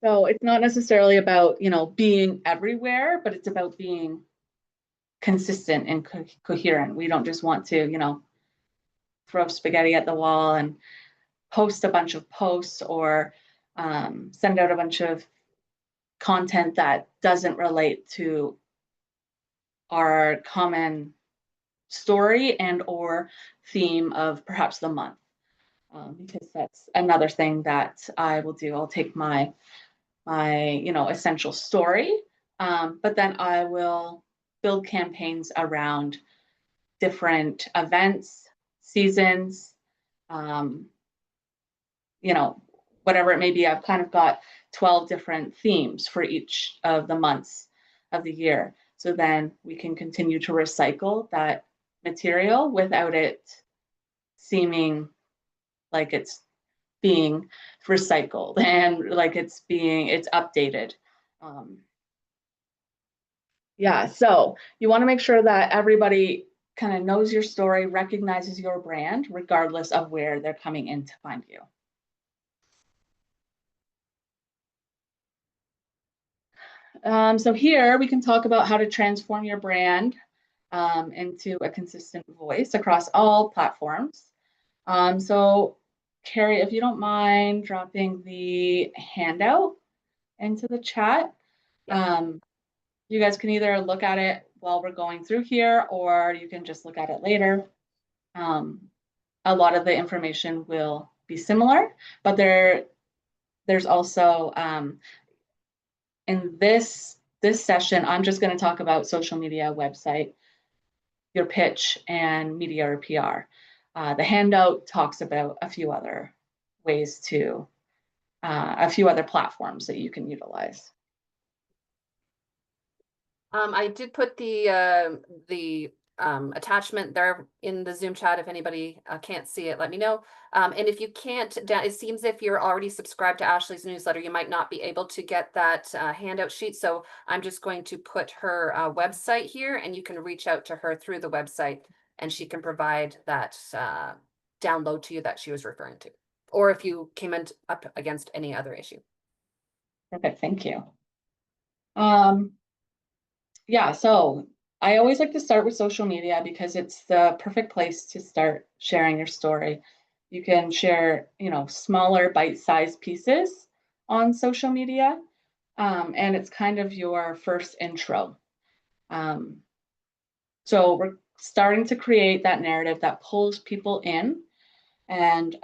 So it's not necessarily about, being everywhere, but it's about being consistent and coherent. We don't just want to, throw spaghetti at the wall and post a bunch of posts or send out a bunch of content that doesn't relate to our common story and or theme of perhaps the month. Because that's another thing that I will do. I'll take my essential story, but then I will build campaigns around different events, seasons, um, whatever it may be. I've kind of got 12 different themes for each of the months of the year. So then we can continue to recycle that material without it seeming like it's being recycled and like it's updated. Yeah, so you want to make sure that everybody kind of knows your story, recognizes your brand, regardless of where they're coming in to find you. So here we can talk about how to transform your brand into a consistent voice across all platforms. So Carrie, if you don't mind dropping the handout into the chat, you guys can either look at it while we're going through here, or you can just look at it later. A lot of the information will be similar, but there's also in this session, I'm just going to talk about social media, website, your pitch, and media or PR. The handout talks about a few other ways to, a few other platforms that you can utilize. I did put the attachment there in the Zoom chat. If anybody can't see it, let me know. And if you can't, it seems if you're already subscribed to Ashley's newsletter, you might not be able to get that handout sheet. So I'm just going to put her website here, and you can reach out to her through the website, and she can provide that download to you that she was referring to, or if you came up against any other issue. Perfect, thank you. Yeah, so I always like to start with social media because it's the perfect place to start sharing your story. You can share, smaller bite-sized pieces on social media, and it's kind of your first intro. So we're starting to create that narrative that pulls people in, and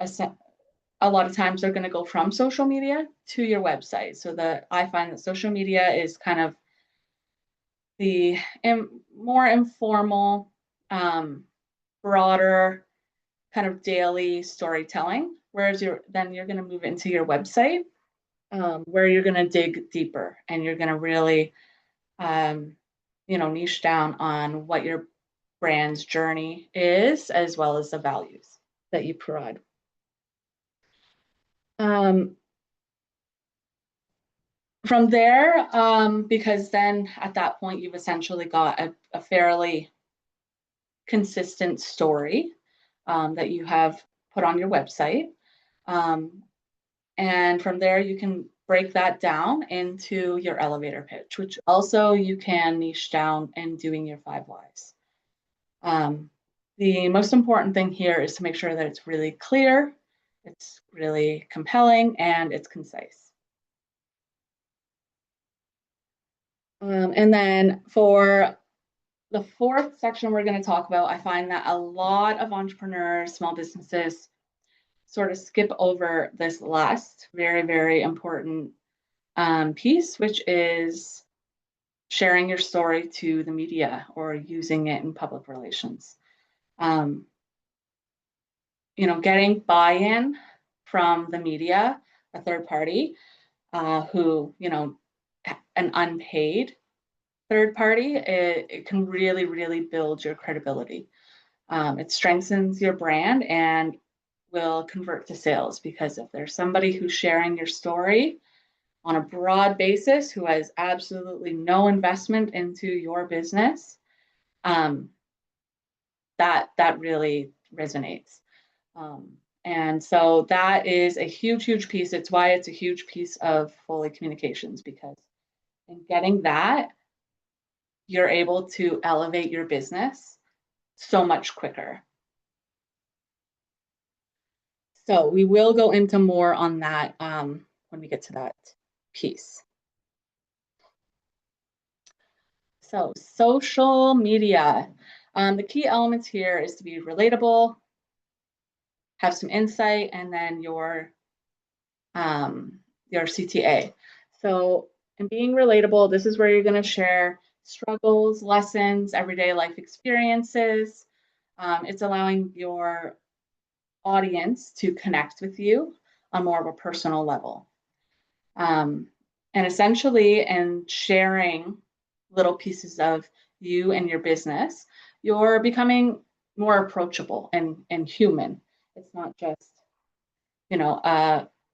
a lot of times they're going to go from social media to your website. So I find that social media is kind of the more informal, broader kind of daily storytelling, whereas then you're going to move into your website, where you're going to dig deeper, and you're going to really niche down on what your brand's journey is, as well as the values that you provide. From there, because then at that point, you've essentially got a fairly consistent story that you have put on your website. And from there, you can break that down into your elevator pitch, which also you can niche down in doing your 5 whys. The most important thing here is to make sure that it's really clear, it's really compelling, and it's concise. And then for the 4th section we're going to talk about, I find that a lot of entrepreneurs, small businesses, sort of skip over this last very, very important piece, which is sharing your story to the media or using it in public relations. Getting buy-in from the media, a third party, who, an unpaid third party, it can really, really build your credibility. It strengthens your brand and will convert to sales, because if there's somebody who's sharing your story on a broad basis who has absolutely no investment into your business, that really resonates. And so that is a huge, huge piece. It's why it's a huge piece of Foley Communications, because in getting that, you're able to elevate your business so much quicker. So we will go into more on that when we get to that piece. So social media. The key elements here is to be relatable, have some insight, and then your CTA. So in being relatable, this is where you're going to share struggles, lessons, everyday life experiences. It's allowing your audience to connect with you on more of a personal level. And essentially, in sharing little pieces of you and your business, you're becoming more approachable and human. It's not just,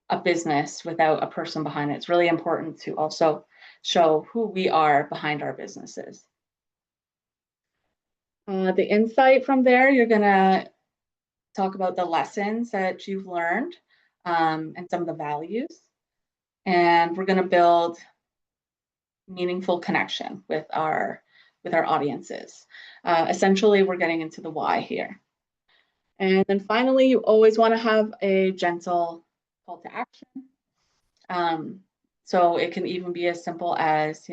a business without a person behind it. It's really important to also show who we are behind our businesses. The insight from there, you're going to talk about the lessons that you've learned and some of the values. And we're going to build meaningful connection with our with our audiences. Essentially, we're getting into the why here. And then finally, you always want to have a gentle call to action. So it can even be as simple as,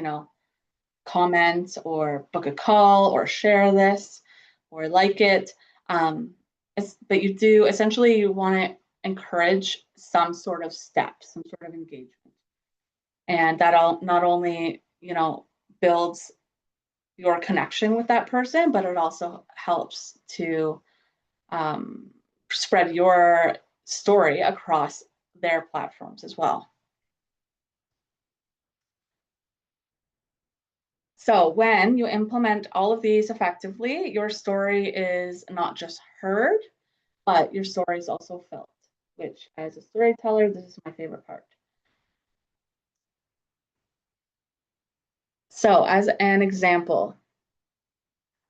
comment or book a call or share this or like it. But you want to encourage some sort of step, some sort of engagement. And that not only, builds your connection with that person, but it also helps to spread your story across their platforms as well. So when you implement all of these effectively, your story is not just heard, but your story is also felt, which as a storyteller, this is my favorite part. So as an example,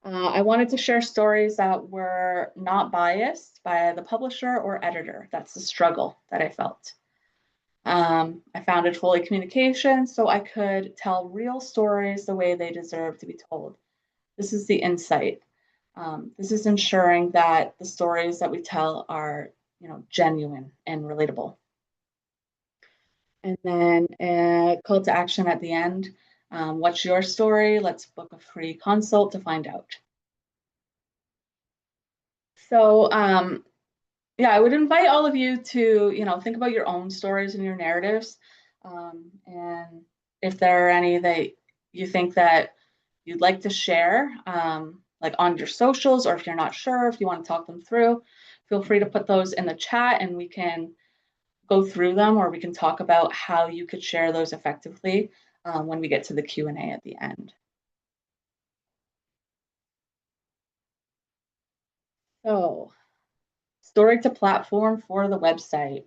I wanted to share stories that were not biased by the publisher or editor. That's the struggle that I felt. I founded Foley Communications so I could tell real stories the way they deserve to be told. This is the insight. This is ensuring that the stories that we tell are, genuine and relatable. And then a call to action at the end. What's your story? Let's book a free consult to find out. So I would invite all of you to, think about your own stories and your narratives. And if there are any that you think that you'd like to share, like on your socials, or if you're not sure, if you want to talk them through, feel free to put those in the chat and we can go through them, or we can talk about how you could share those effectively when we get to the Q&A at the end. So, story to platform for the website.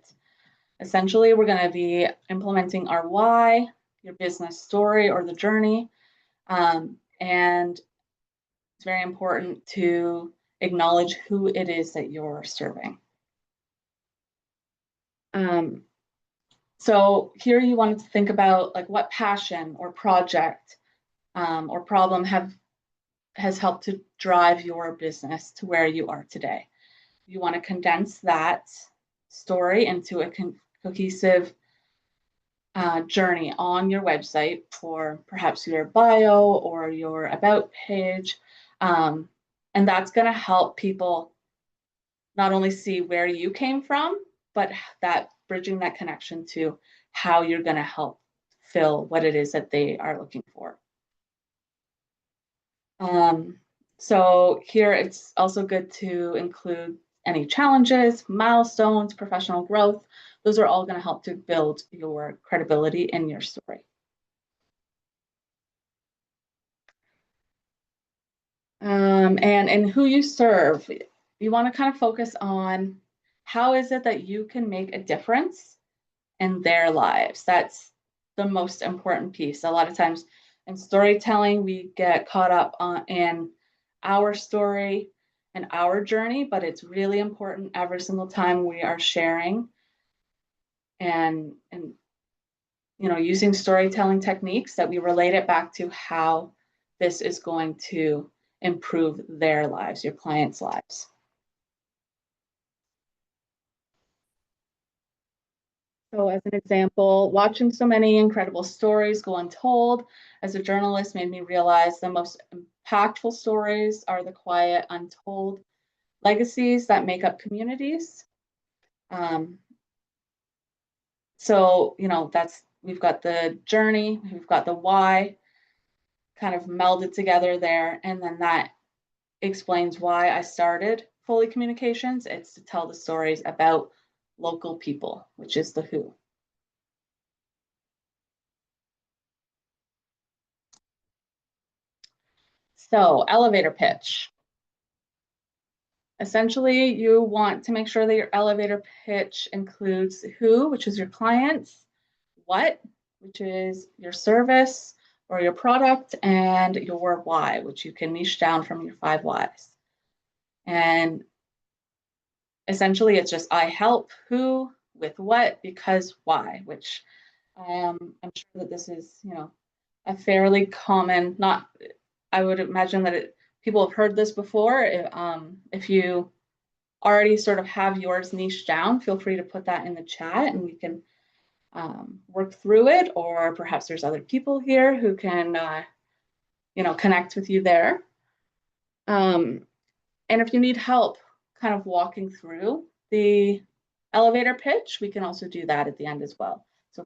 Essentially, we're going to be implementing our why, your business story or the journey, and it's very important to acknowledge who it is that you're serving. So here you wanted to think about like what passion or project or problem has helped to drive your business to where you are today. You want to condense that story into a cohesive journey on your website for perhaps your bio or your about page. And that's going to help people not only see where you came from, but that bridging that connection to how you're going to help fill what it is that they are looking for. So here it's also good to include any challenges, milestones, professional growth. Those are all going to help to build your credibility in your story. And who you serve, you want to kind of focus on how is it that you can make a difference in their lives. That's the most important piece. A lot of times in storytelling, we get caught up in our story and our journey, but it's really important every single time we are sharing and using storytelling techniques that we relate it back to how this is going to improve their lives, your clients' lives. So as an example, watching so many incredible stories go untold as a journalist made me realize the most impactful stories are the quiet, untold legacies that make up communities. So, we've got the journey, we've got the why kind of melded together there. And then that explains why I started Foley Communications. It's to tell the stories about local people, which is the who. So, elevator pitch. Essentially, you want to make sure that your elevator pitch includes who, which is your clients, what, which is your service or your product, and your why, which you can niche down from your 5 whys. And essentially, it's just I help who with what, because why, which I'm sure that this is, a fairly common, not I would imagine that people have heard this before. If you already sort of have yours niche down, feel free to put that in the chat and we can work through it, or perhaps there's other people here who can, connect with you there. And if you need help kind of walking through the elevator pitch, we can also do that at the end as well. So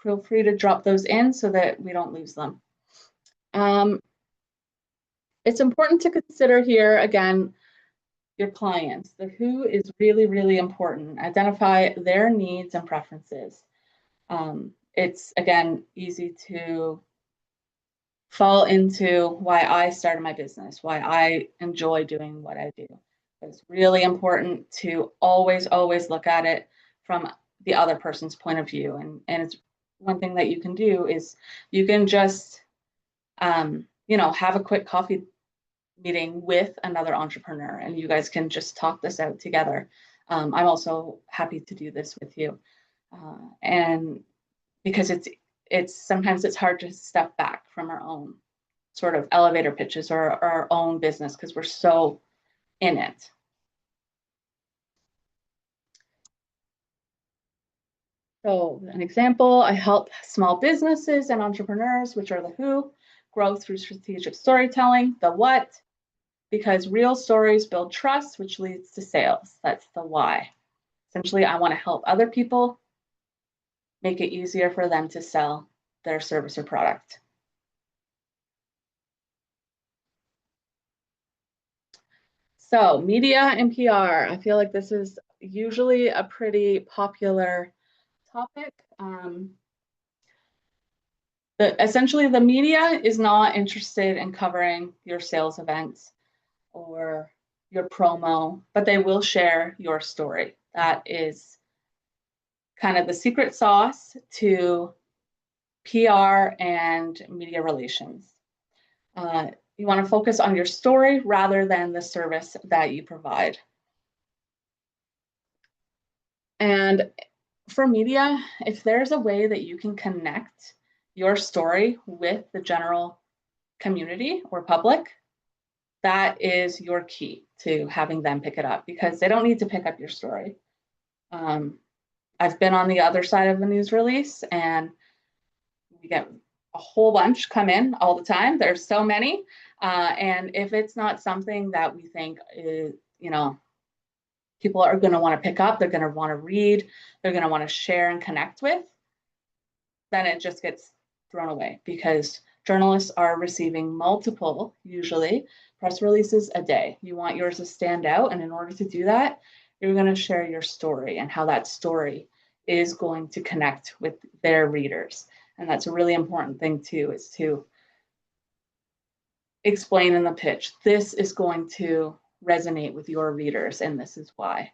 feel free to drop those in so that we don't lose them. It's important to consider here, again, your clients. The who is really, really important. Identify their needs and preferences. It's, again, easy to fall into why I started my business, why I enjoy doing what I do. It's really important to always, always look at it from the other person's point of view. And it's one thing that you can do is you can just, have a quick coffee meeting with another entrepreneur and you guys can just talk this out together. I'm also happy to do this with you. And because it's sometimes it's hard to step back from our own sort of elevator pitches or our own business because we're so in it. So an example, I help small businesses and entrepreneurs, which are the who, grow through strategic storytelling. The what, because real stories build trust, which leads to sales. That's the why. Essentially, I want to help other people make it easier for them to sell their service or product. So media and PR, I feel like this is usually a pretty popular topic. Essentially, the media is not interested in covering your sales events or your promo, but they will share your story. That is kind of the secret sauce to PR and media relations. You want to focus on your story rather than the service that you provide. And for media, if there's a way that you can connect your story with the general community or public, that is your key to having them pick it up because they don't need to pick up your story. I've been on the other side of the news release and we get a whole bunch come in all the time. There's so many. And if it's not something that we think is, people are going to want to pick up, they're going to want to read, they're going to want to share and connect with, then it just gets thrown away because journalists are receiving multiple, usually, press releases a day. You want yours to stand out. And in order to do that, you're going to share your story and how that story is going to connect with their readers. And that's a really important thing too, is to explain in the pitch, this is going to resonate with your readers and this is why.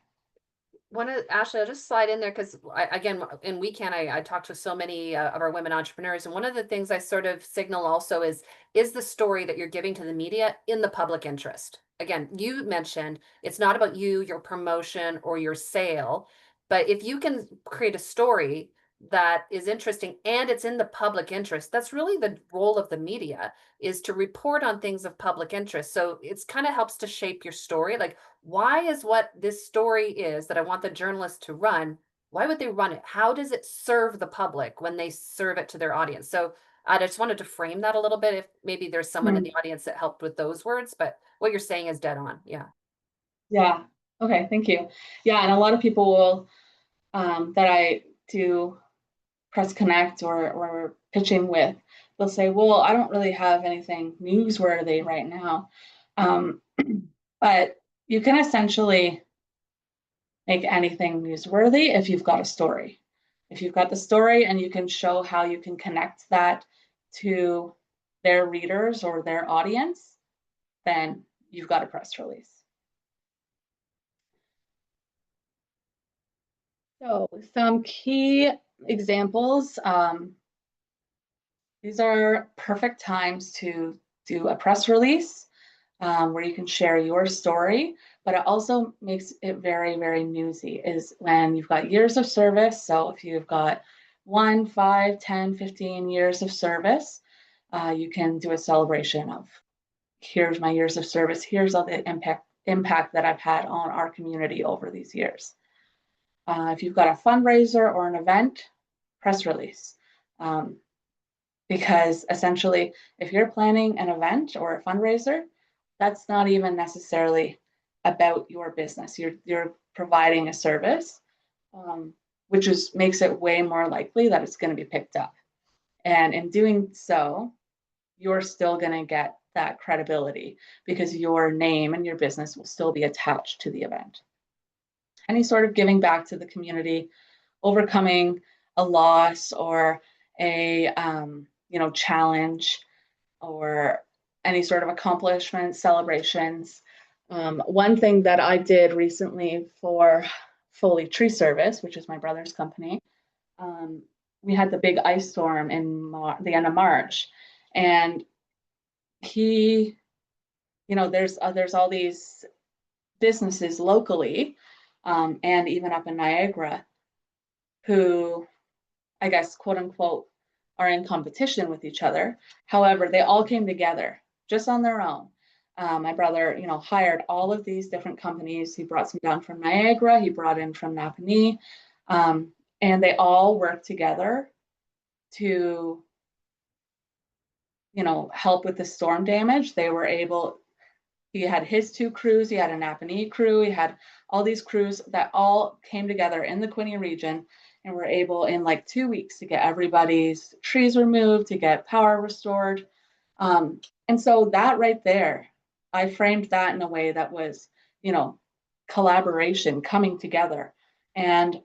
Ashley, I'll just slide in there because again, in Weekend, I talked to so many of our women entrepreneurs. And one of the things I sort of signal also is the story that you're giving to the media in the public interest? Again, you mentioned it's not about you, your promotion or your sale, but if you can create a story that is interesting and it's in the public interest, that's really the role of the media, is to report on things of public interest. So it's kind of helps to shape your story. Like, why is what this story is that I want the journalist to run, why would they run it? How does it serve the public when they serve it to their audience? So I just wanted to frame that a little bit. If maybe there's someone in the audience that helped with those words, but what you're saying is dead on. Yeah. Yeah. Okay. Thank you. Yeah. And a lot of people will, that I do press connect or pitching with, they'll say, well, I don't really have anything newsworthy right now. But you can essentially make anything newsworthy if you've got a story. If you've got the story and you can show how you can connect that to their readers or their audience, then you've got a press release. So some key examples. These are perfect times to do a press release where you can share your story, but it also makes it very, very newsy is when you've got years of service. So if you've got 1, 5, 10, 15 years of service, you can do a celebration of here's my years of service. Here's all the impact that I've had on our community over these years. If you've got a fundraiser or an event, press release. Because essentially, if you're planning an event or a fundraiser, that's not even necessarily about your business. You're providing a service, which makes it way more likely that it's going to be picked up. And in doing so, you're still going to get that credibility because your name and your business will still be attached to the event. Any sort of giving back to the community, overcoming a loss or a challenge or any sort of accomplishment, celebrations. One thing that I did recently for Foley Tree Service, which is my brother's company, we had the big ice storm in the end of March, and there's all these businesses locally, and even up in Niagara, who, I guess, quote unquote, are in competition with each other. However, they all came together just on their own. My brother, hired all of these different companies. He brought some down from Niagara, he brought in from Napanee, and they all worked together to, help with the storm damage. He had his 2 crews, he had a Napanee crew, he had all these crews that all came together in the Quinte region and were able in like 2 weeks to get everybody's trees removed, to get power restored. And so that right there, I framed that in a way that was, collaboration, coming together. And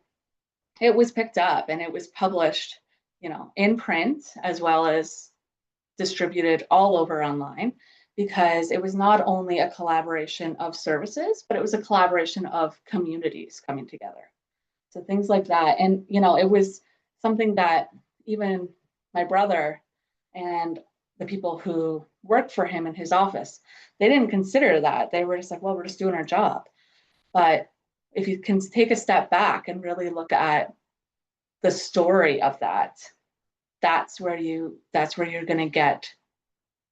it was picked up and it was published, in print as well as distributed all over online, because it was not only a collaboration of services, but it was a collaboration of communities coming together. So things like that. And, it was something that even my brother and the people who worked for him in his office, they didn't consider that. They were just like, well, we're just doing our job. But if you can take a step back and really look at the story of that, that's where you're going to get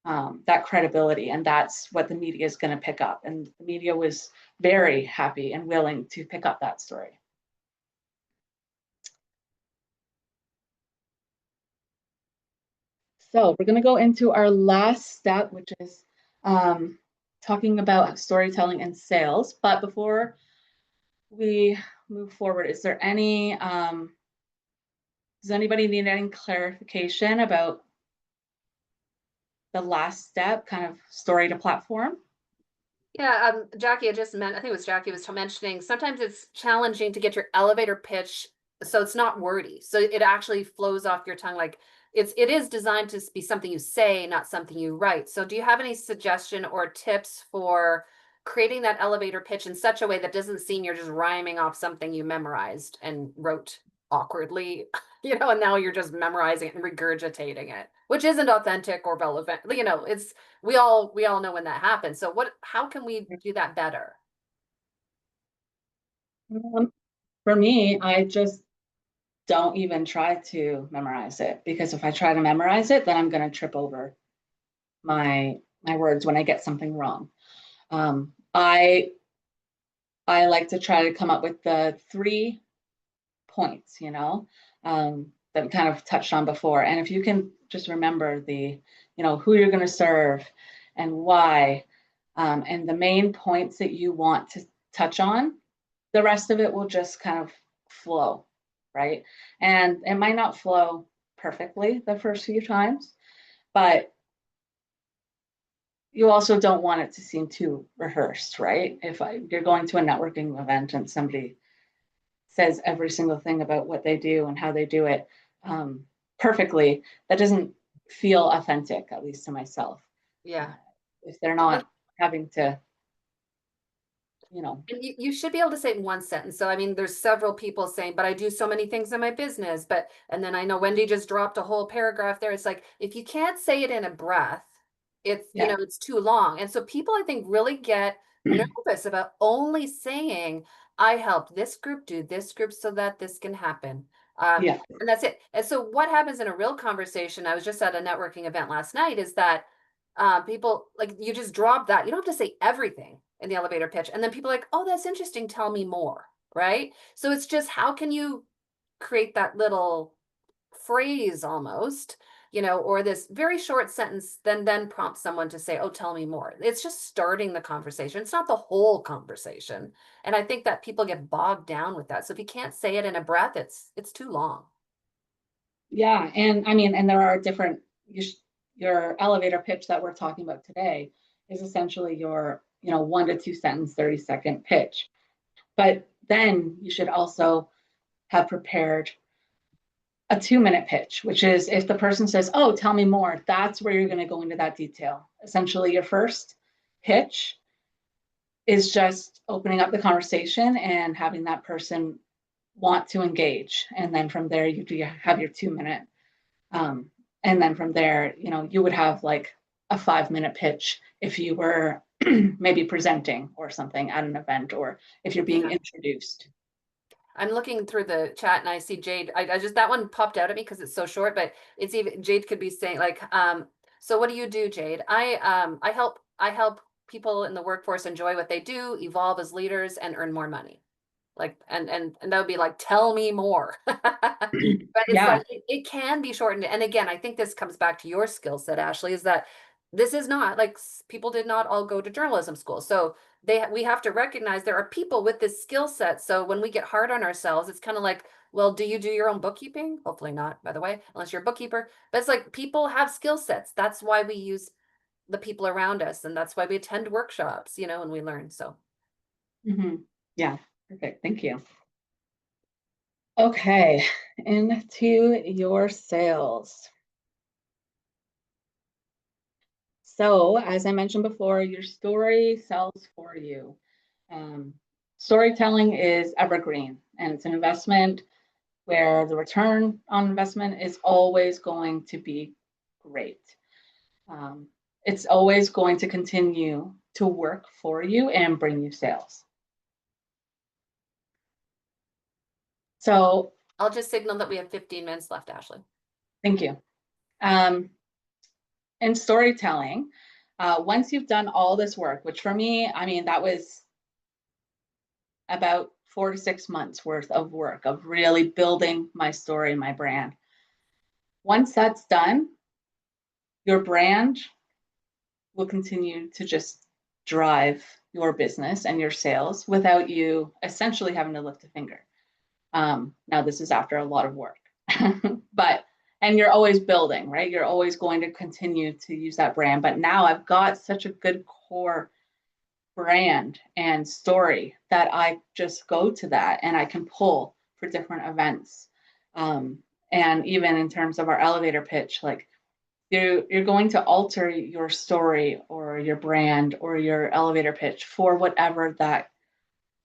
that credibility, and that's what the media is going to pick up. And the media was very happy and willing to pick up that story. So we're going to go into our last step, which is talking about storytelling and sales. But before we move forward, is there any, does anybody need any clarification about the last step, kind of story to platform? Yeah, Jackie had just meant, I think it was Jackie was mentioning, sometimes it's challenging to get your elevator pitch so it's not wordy. So it actually flows off your tongue. Like it is designed to be something you say, not something you write. So do you have any suggestion or tips for creating that elevator pitch in such a way that doesn't seem you're just rhyming off something you memorized and wrote awkwardly, and now you're just memorizing it and regurgitating it, which isn't authentic or relevant. It's we all know when that happens. So how can we do that better? For me, I just don't even try to memorize it, because if I try to memorize it, then I'm going to trip over my words when I get something wrong. I like to try to come up with the 3 points, that we kind of touched on before. And if you can just remember who you're going to serve and why, and the main points that you want to touch on, the rest of it will just kind of flow, right? And it might not flow perfectly the first few times, but you also don't want it to seem too rehearsed, right? If you're going to a networking event and somebody says every single thing about what they do and how they do it perfectly, that doesn't feel authentic, at least to myself. Yeah. If they're not having to, And you should be able to say it in one sentence. So, I mean, there's several people saying, but I do so many things in my business. And then I know Wendy just dropped a whole paragraph there. It's like, if you can't say it in a breath, it's, it's too long. And so people, I think, really get nervous about only saying, I helped this group do this group so that this can happen. And that's it. And so what happens in a real conversation, I was just at a networking event last night, is that People like you just drop that. You don't have to say everything in the elevator pitch. And then people are like, oh, that's interesting. Tell me more. Right. So it's just how can you create that little phrase almost, or this very short sentence, then prompt someone to say, oh, tell me more. It's just starting the conversation. It's not the whole conversation. And I think that people get bogged down with that. So if you can't say it in a breath, it's too long. Yeah, and I mean, and there are different, your elevator pitch that we're talking about today is essentially your, 1 to 2 sentence, 30-second pitch. But then you should also have prepared a 2-minute pitch, which is if the person says, oh, tell me more, that's where you're going to go into that detail. Essentially, your first pitch is just opening up the conversation and having that person want to engage. And then from there, you have your 2-minute. And then from there, you would have like a 5-minute pitch if you were maybe presenting or something at an event, or if you're being introduced. I'm looking through the chat and I see Jade. I just, that one popped out at me because it's so short, but it's even, Jade could be saying like, so what do you do, Jade? I help people in the workforce enjoy what they do, evolve as leaders, and earn more money. Like, and that would be like, tell me more. But it's like, it can be shortened. And again, I think this comes back to your skill set, Ashley, is that this is not like people did not all go to journalism school. So we have to recognize there are people with this skill set. So when we get hard on ourselves, it's kind of like, well, do you do your own bookkeeping? Hopefully not, by the way, unless you're a bookkeeper. But it's like people have skill sets. That's why we use the people around us. And that's why we attend workshops, and we learn. So. Yeah, perfect. Thank you. Okay, into your sales. So as I mentioned before, your story sells for you. Storytelling is evergreen, and it's an investment where the return on investment is always going to be great. It's always going to continue to work for you and bring you sales. So I'll just signal that we have 15 minutes left, Ashley. Thank you. In storytelling, once you've done all this work, which for me, I mean, that was about 4 to 6 months worth of work of really building my story, my brand. Once that's done, your brand will continue to just drive your business and your sales without you essentially having to lift a finger. Now, this is after a lot of work, and you're always building, right? You're always going to continue to use that brand. But now I've got such a good core brand and story that I just go to that and I can pull for different events. And even in terms of our elevator pitch, like you're going to alter your story or your brand or your elevator pitch for whatever that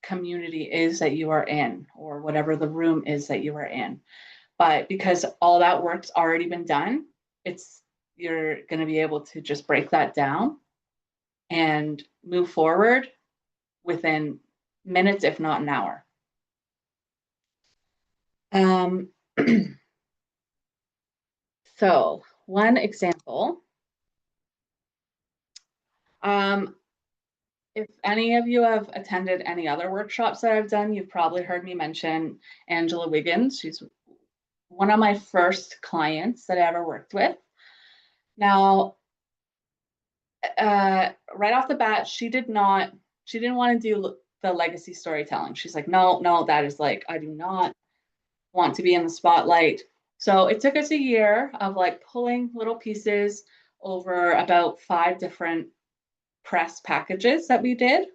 community is that you are in, or whatever the room is that you are in. But because all that work's already been done, you're going to be able to just break that down and move forward within minutes, if not an hour. So one example, if any of you have attended any other workshops that I've done, you've probably heard me mention Angela Wiggins. She's one of my first clients that I ever worked with. Now, right off the bat, she didn't want to do the legacy storytelling. She's like, no, that is like, I do not want to be in the spotlight. So it took us a year of like pulling little pieces over about 5 different press packages that we did.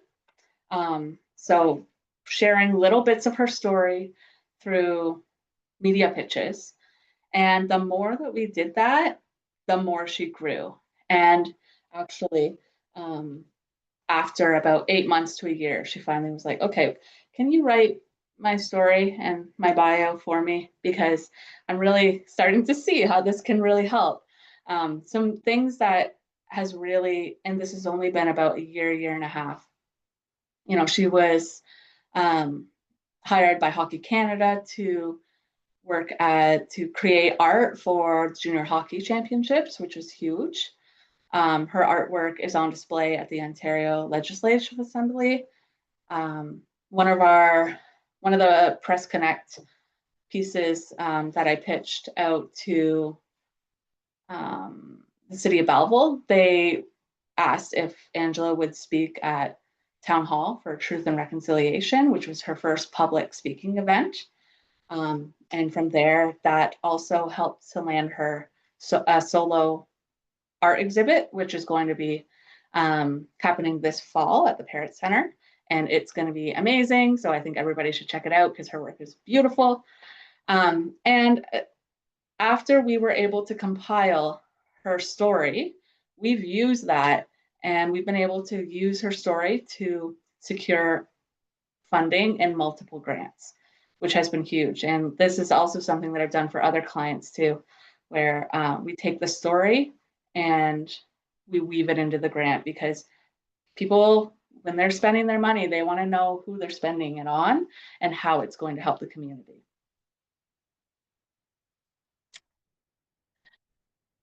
So sharing little bits of her story through media pitches. And the more that we did that, the more she grew. And actually, after about 8 months to a year, she finally was like, okay, can you write my story and my bio for me? Because I'm really starting to see how this can really help. Some things that has really, and this has only been about a year and a half. She was hired by Hockey Canada to to create art for junior hockey championships, which was huge. Her artwork is on display at the Ontario Legislative Assembly. One of the Press Connect pieces that I pitched out to the city of Belleville, they asked if Angela would speak at Town Hall for Truth and Reconciliation, which was her first public speaking event. And from there, that also helped to land her a solo art exhibit, which is going to be happening this fall at the Parrott Center. And it's going to be amazing. So I think everybody should check it out because her work is beautiful. And after we were able to compile her story, we've used that, and we've been able to use her story to secure funding in multiple grants, which has been huge. And this is also something that I've done for other clients too, where we take the story and we weave it into the grant, because people, when they're spending their money, they want to know who they're spending it on and how it's going to help the community.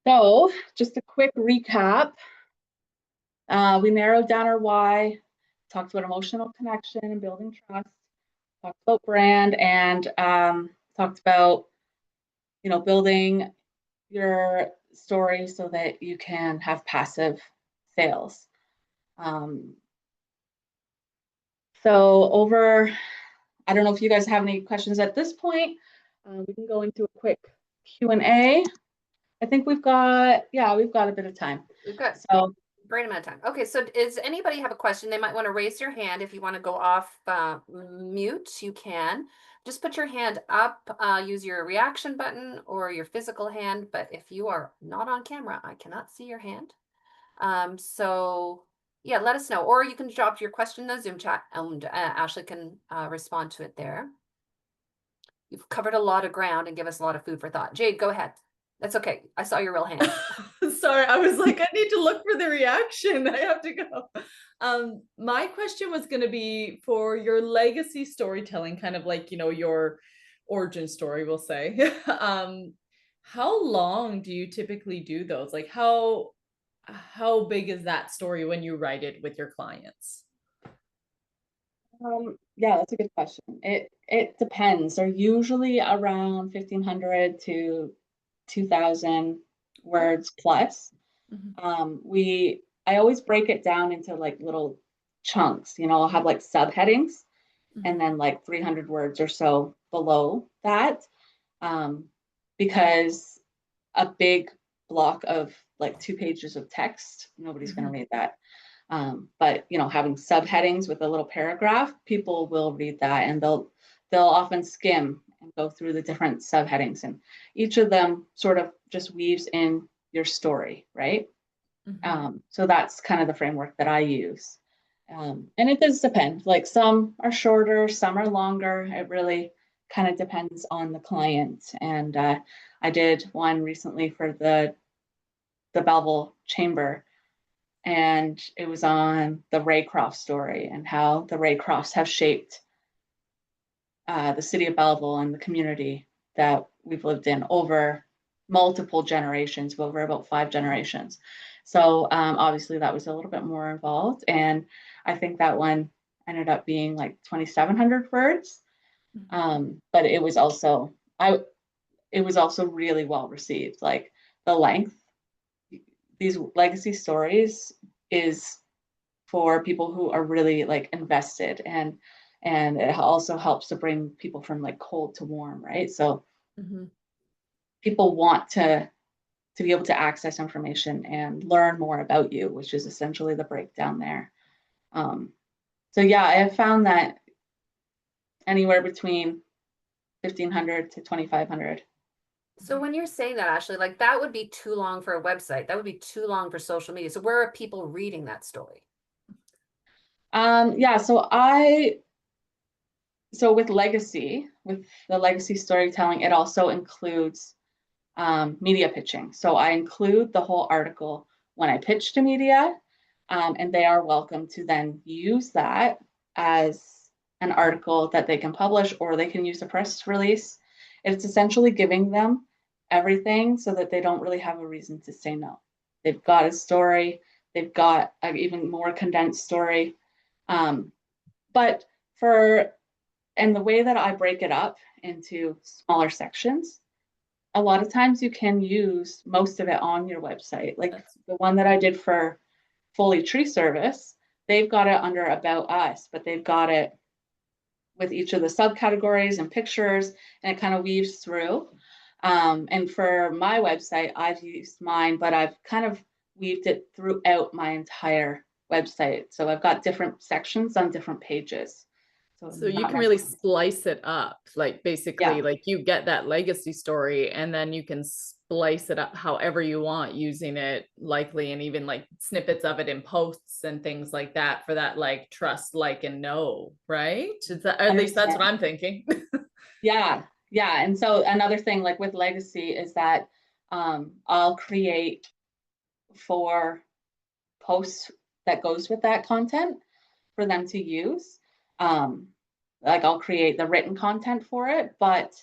So just a quick recap. We narrowed down our why, talked about emotional connection and building trust, talked about brand, and talked about, building your story so that you can have passive sales. I don't know if you guys have any questions at this point. We can go into a quick Q&A. I think we've got a bit of time. We've got So great amount of time. Okay, so does anybody have a question? They might want to raise your hand. If you want to go off mute, you can. Just put your hand up, use your reaction button or your physical hand. But if you are not on camera, I cannot see your hand. So yeah, let us know. Or you can drop your question in the Zoom chat and Ashley can respond to it there. You've covered a lot of ground and give us a lot of food for thought. Jade, go ahead. That's okay. I saw your real hand. Sorry, I was like, I need to look for the reaction. I have to go. My question was going to be for your legacy storytelling, kind of like, your origin story, we'll say. How long do you typically do those? Like how big is that story when you write it with your clients? Yeah, that's a good question. It depends. They're usually around 1,500 to 2,000 words plus. Mm-hmm. I always break it down into like little chunks. I'll have like subheadings, mm-hmm. and then like 300 words or so below that, because a big block of like 2 pages of text, nobody's mm-hmm. going to read that. But having subheadings with a little paragraph, people will read that, and they'll often skim and go through the different subheadings, and each of them sort of just weaves in your story, right? Mm-hmm. So that's kind of the framework that I use. And it does depend. Like some are shorter, some are longer. It really kind of depends on the client. And I did one recently for the Belleville Chamber, and it was on the Raycroft story and how the Raycrofts have shaped the city of Belleville and the community that we've lived in over multiple generations, over about 5 generations. So obviously that was a little bit more involved, and I think that one ended up being like 2,700 words. Mm-hmm. But it was also really well received. Like the length, these legacy stories is for people who are really like invested, and it also helps to bring people from like cold to warm, right? So mm-hmm. people want to be able to access information and learn more about you, which is essentially the breakdown there. So yeah, I have found that anywhere between 1,500 to 2,500. So when you're saying that, Ashley, like that would be too long for a website. That would be too long for social media. So where are people reading that story? Yeah, so with the legacy storytelling, it also includes media pitching. So I include the whole article when I pitch to media, and they are welcome to then use that as an article that they can publish, or they can use a press release. It's essentially giving them everything so that they don't really have a reason to say no. they've got a story, they've got an even more condensed story. But and the way that I break it up into smaller sections, a lot of times you can use most of it on your website. Like the one that I did for Foley Tree Service, they've got it under About Us, but they've got it with each of the subcategories and pictures, and it kind of weaves through. And for my website, I've used mine, but I've kind of weaved it throughout my entire website. So I've got different sections on different pages. So you can really splice it up, like basically like you get that legacy story and then you can splice it up however you want, using it likely and even like snippets of it in posts and things like that for that like trust, like, and know, right? At least that's what I'm thinking. Yeah. And so another thing like with legacy is that I'll create 4 posts that goes with that content for them to use. Like I'll create the written content for it, but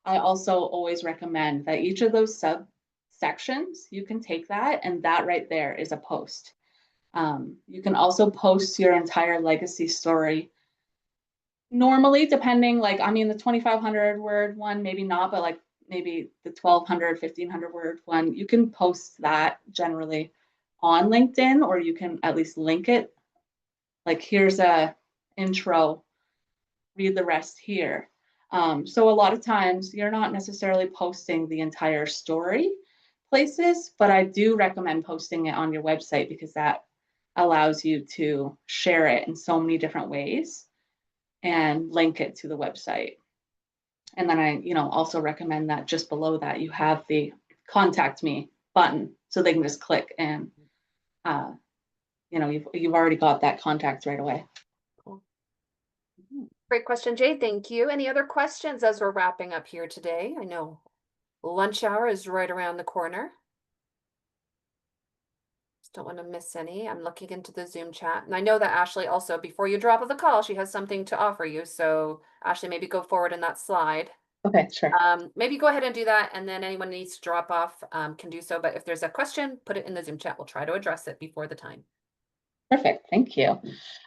I also always recommend that each of those subsections, you can take that, and that right there is a post. You can also post your entire legacy story. Normally, depending, like, I mean, the 2,500 word one, maybe not, but like maybe the 1,200, 1,500 word one, you can post that generally on LinkedIn, or you can at least link it. Like, here's a intro, read the rest here. So a lot of times you're not necessarily posting the entire story places, but I do recommend posting it on your website because that allows you to share it in so many different ways and link it to the website. And then I, also recommend that just below that you have the contact me button so they can just click and, you've already got that contact right away. Cool. Great question, Jay. Thank you. Any other questions as we're wrapping up here today? I know lunch hour is right around the corner. Just don't want to miss any. I'm looking into the Zoom chat. And I know that Ashley also, before you drop off the call, she has something to offer you. So Ashley, maybe go forward in that slide. Okay, sure. Maybe go ahead and do that. And then anyone needs to drop off can do so. But if there's a question, put it in the Zoom chat. We'll try to address it before the time. Perfect. Thank you.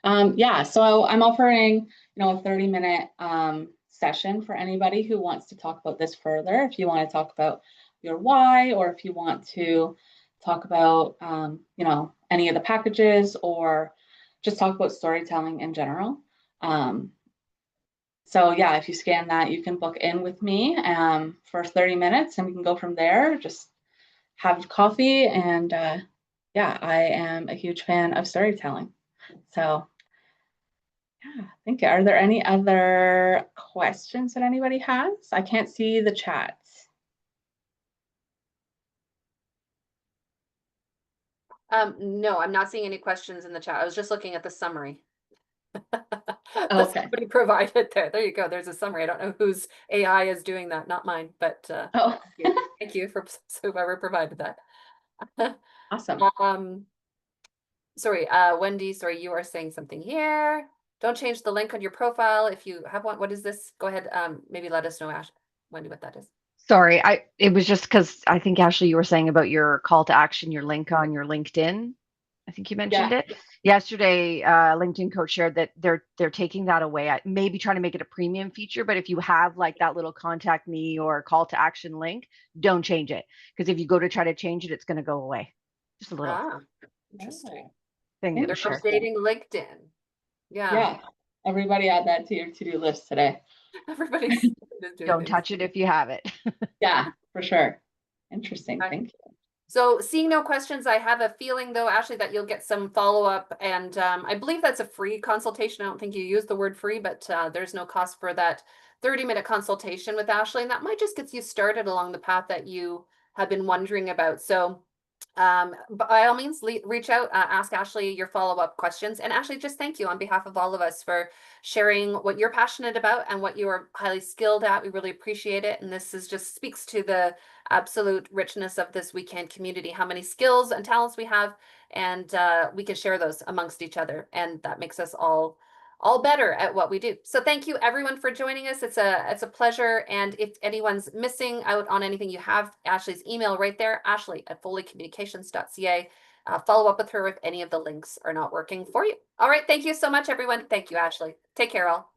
So I'm offering, a 30-minute session for anybody who wants to talk about this further. If you want to talk about your why, or if you want to talk about, any of the packages, or just talk about storytelling in general. If you scan that, you can book in with me for 30 minutes and we can go from there. Just have coffee and I am a huge fan of storytelling. So thank you. Are there any other questions that anybody has? I can't see the chat. No, I'm not seeing any questions in the chat. I was just looking at the summary. Okay. Somebody provided there. There you go. There's a summary. I don't know whose AI is doing that, not mine, but thank you for whoever provided that. Awesome. Sorry, Wendy, you are saying something here. Don't change the link on your profile if you have one. What is this? Go ahead. Maybe let us know, Wendy, what that is. Sorry, it was just because I think, Ashley, you were saying about your call to action, your link on your LinkedIn. I think you mentioned it. Yesterday, LinkedIn coach shared that they're taking that away. Maybe trying to make it a premium feature, but if you have like that little contact me or call to action link, don't change it, because if you go to try to change it, it's going to go away. Just a little Interesting thing. They're updating LinkedIn. Yeah. Everybody add that to your to-do list today. Everybody's don't touch it if you have it. Yeah, for sure. Interesting. Thank you. So seeing no questions, I have a feeling though, Ashley, that you'll get some follow-up, and I believe that's a free consultation. I don't think you use the word free, but there's no cost for that 30-minute consultation with Ashley, and that might just get you started along the path that you have been wondering about. So by all means, reach out, ask Ashley your follow-up questions. And Ashley, just thank you on behalf of all of us for sharing what you're passionate about and what you are highly skilled at. We really appreciate it. And this just speaks to the absolute richness of this weekend community, how many skills and talents we have, and we can share those amongst each other. And that makes us all all better at what we do. So thank you everyone for joining us. It's a pleasure. And if anyone's missing out on anything, you have Ashley's email right there, ashley@foleycommunications.ca. Follow up with her if any of the links are not working for you. All right. Thank you so much, everyone. Thank you, Ashley. Take care, all.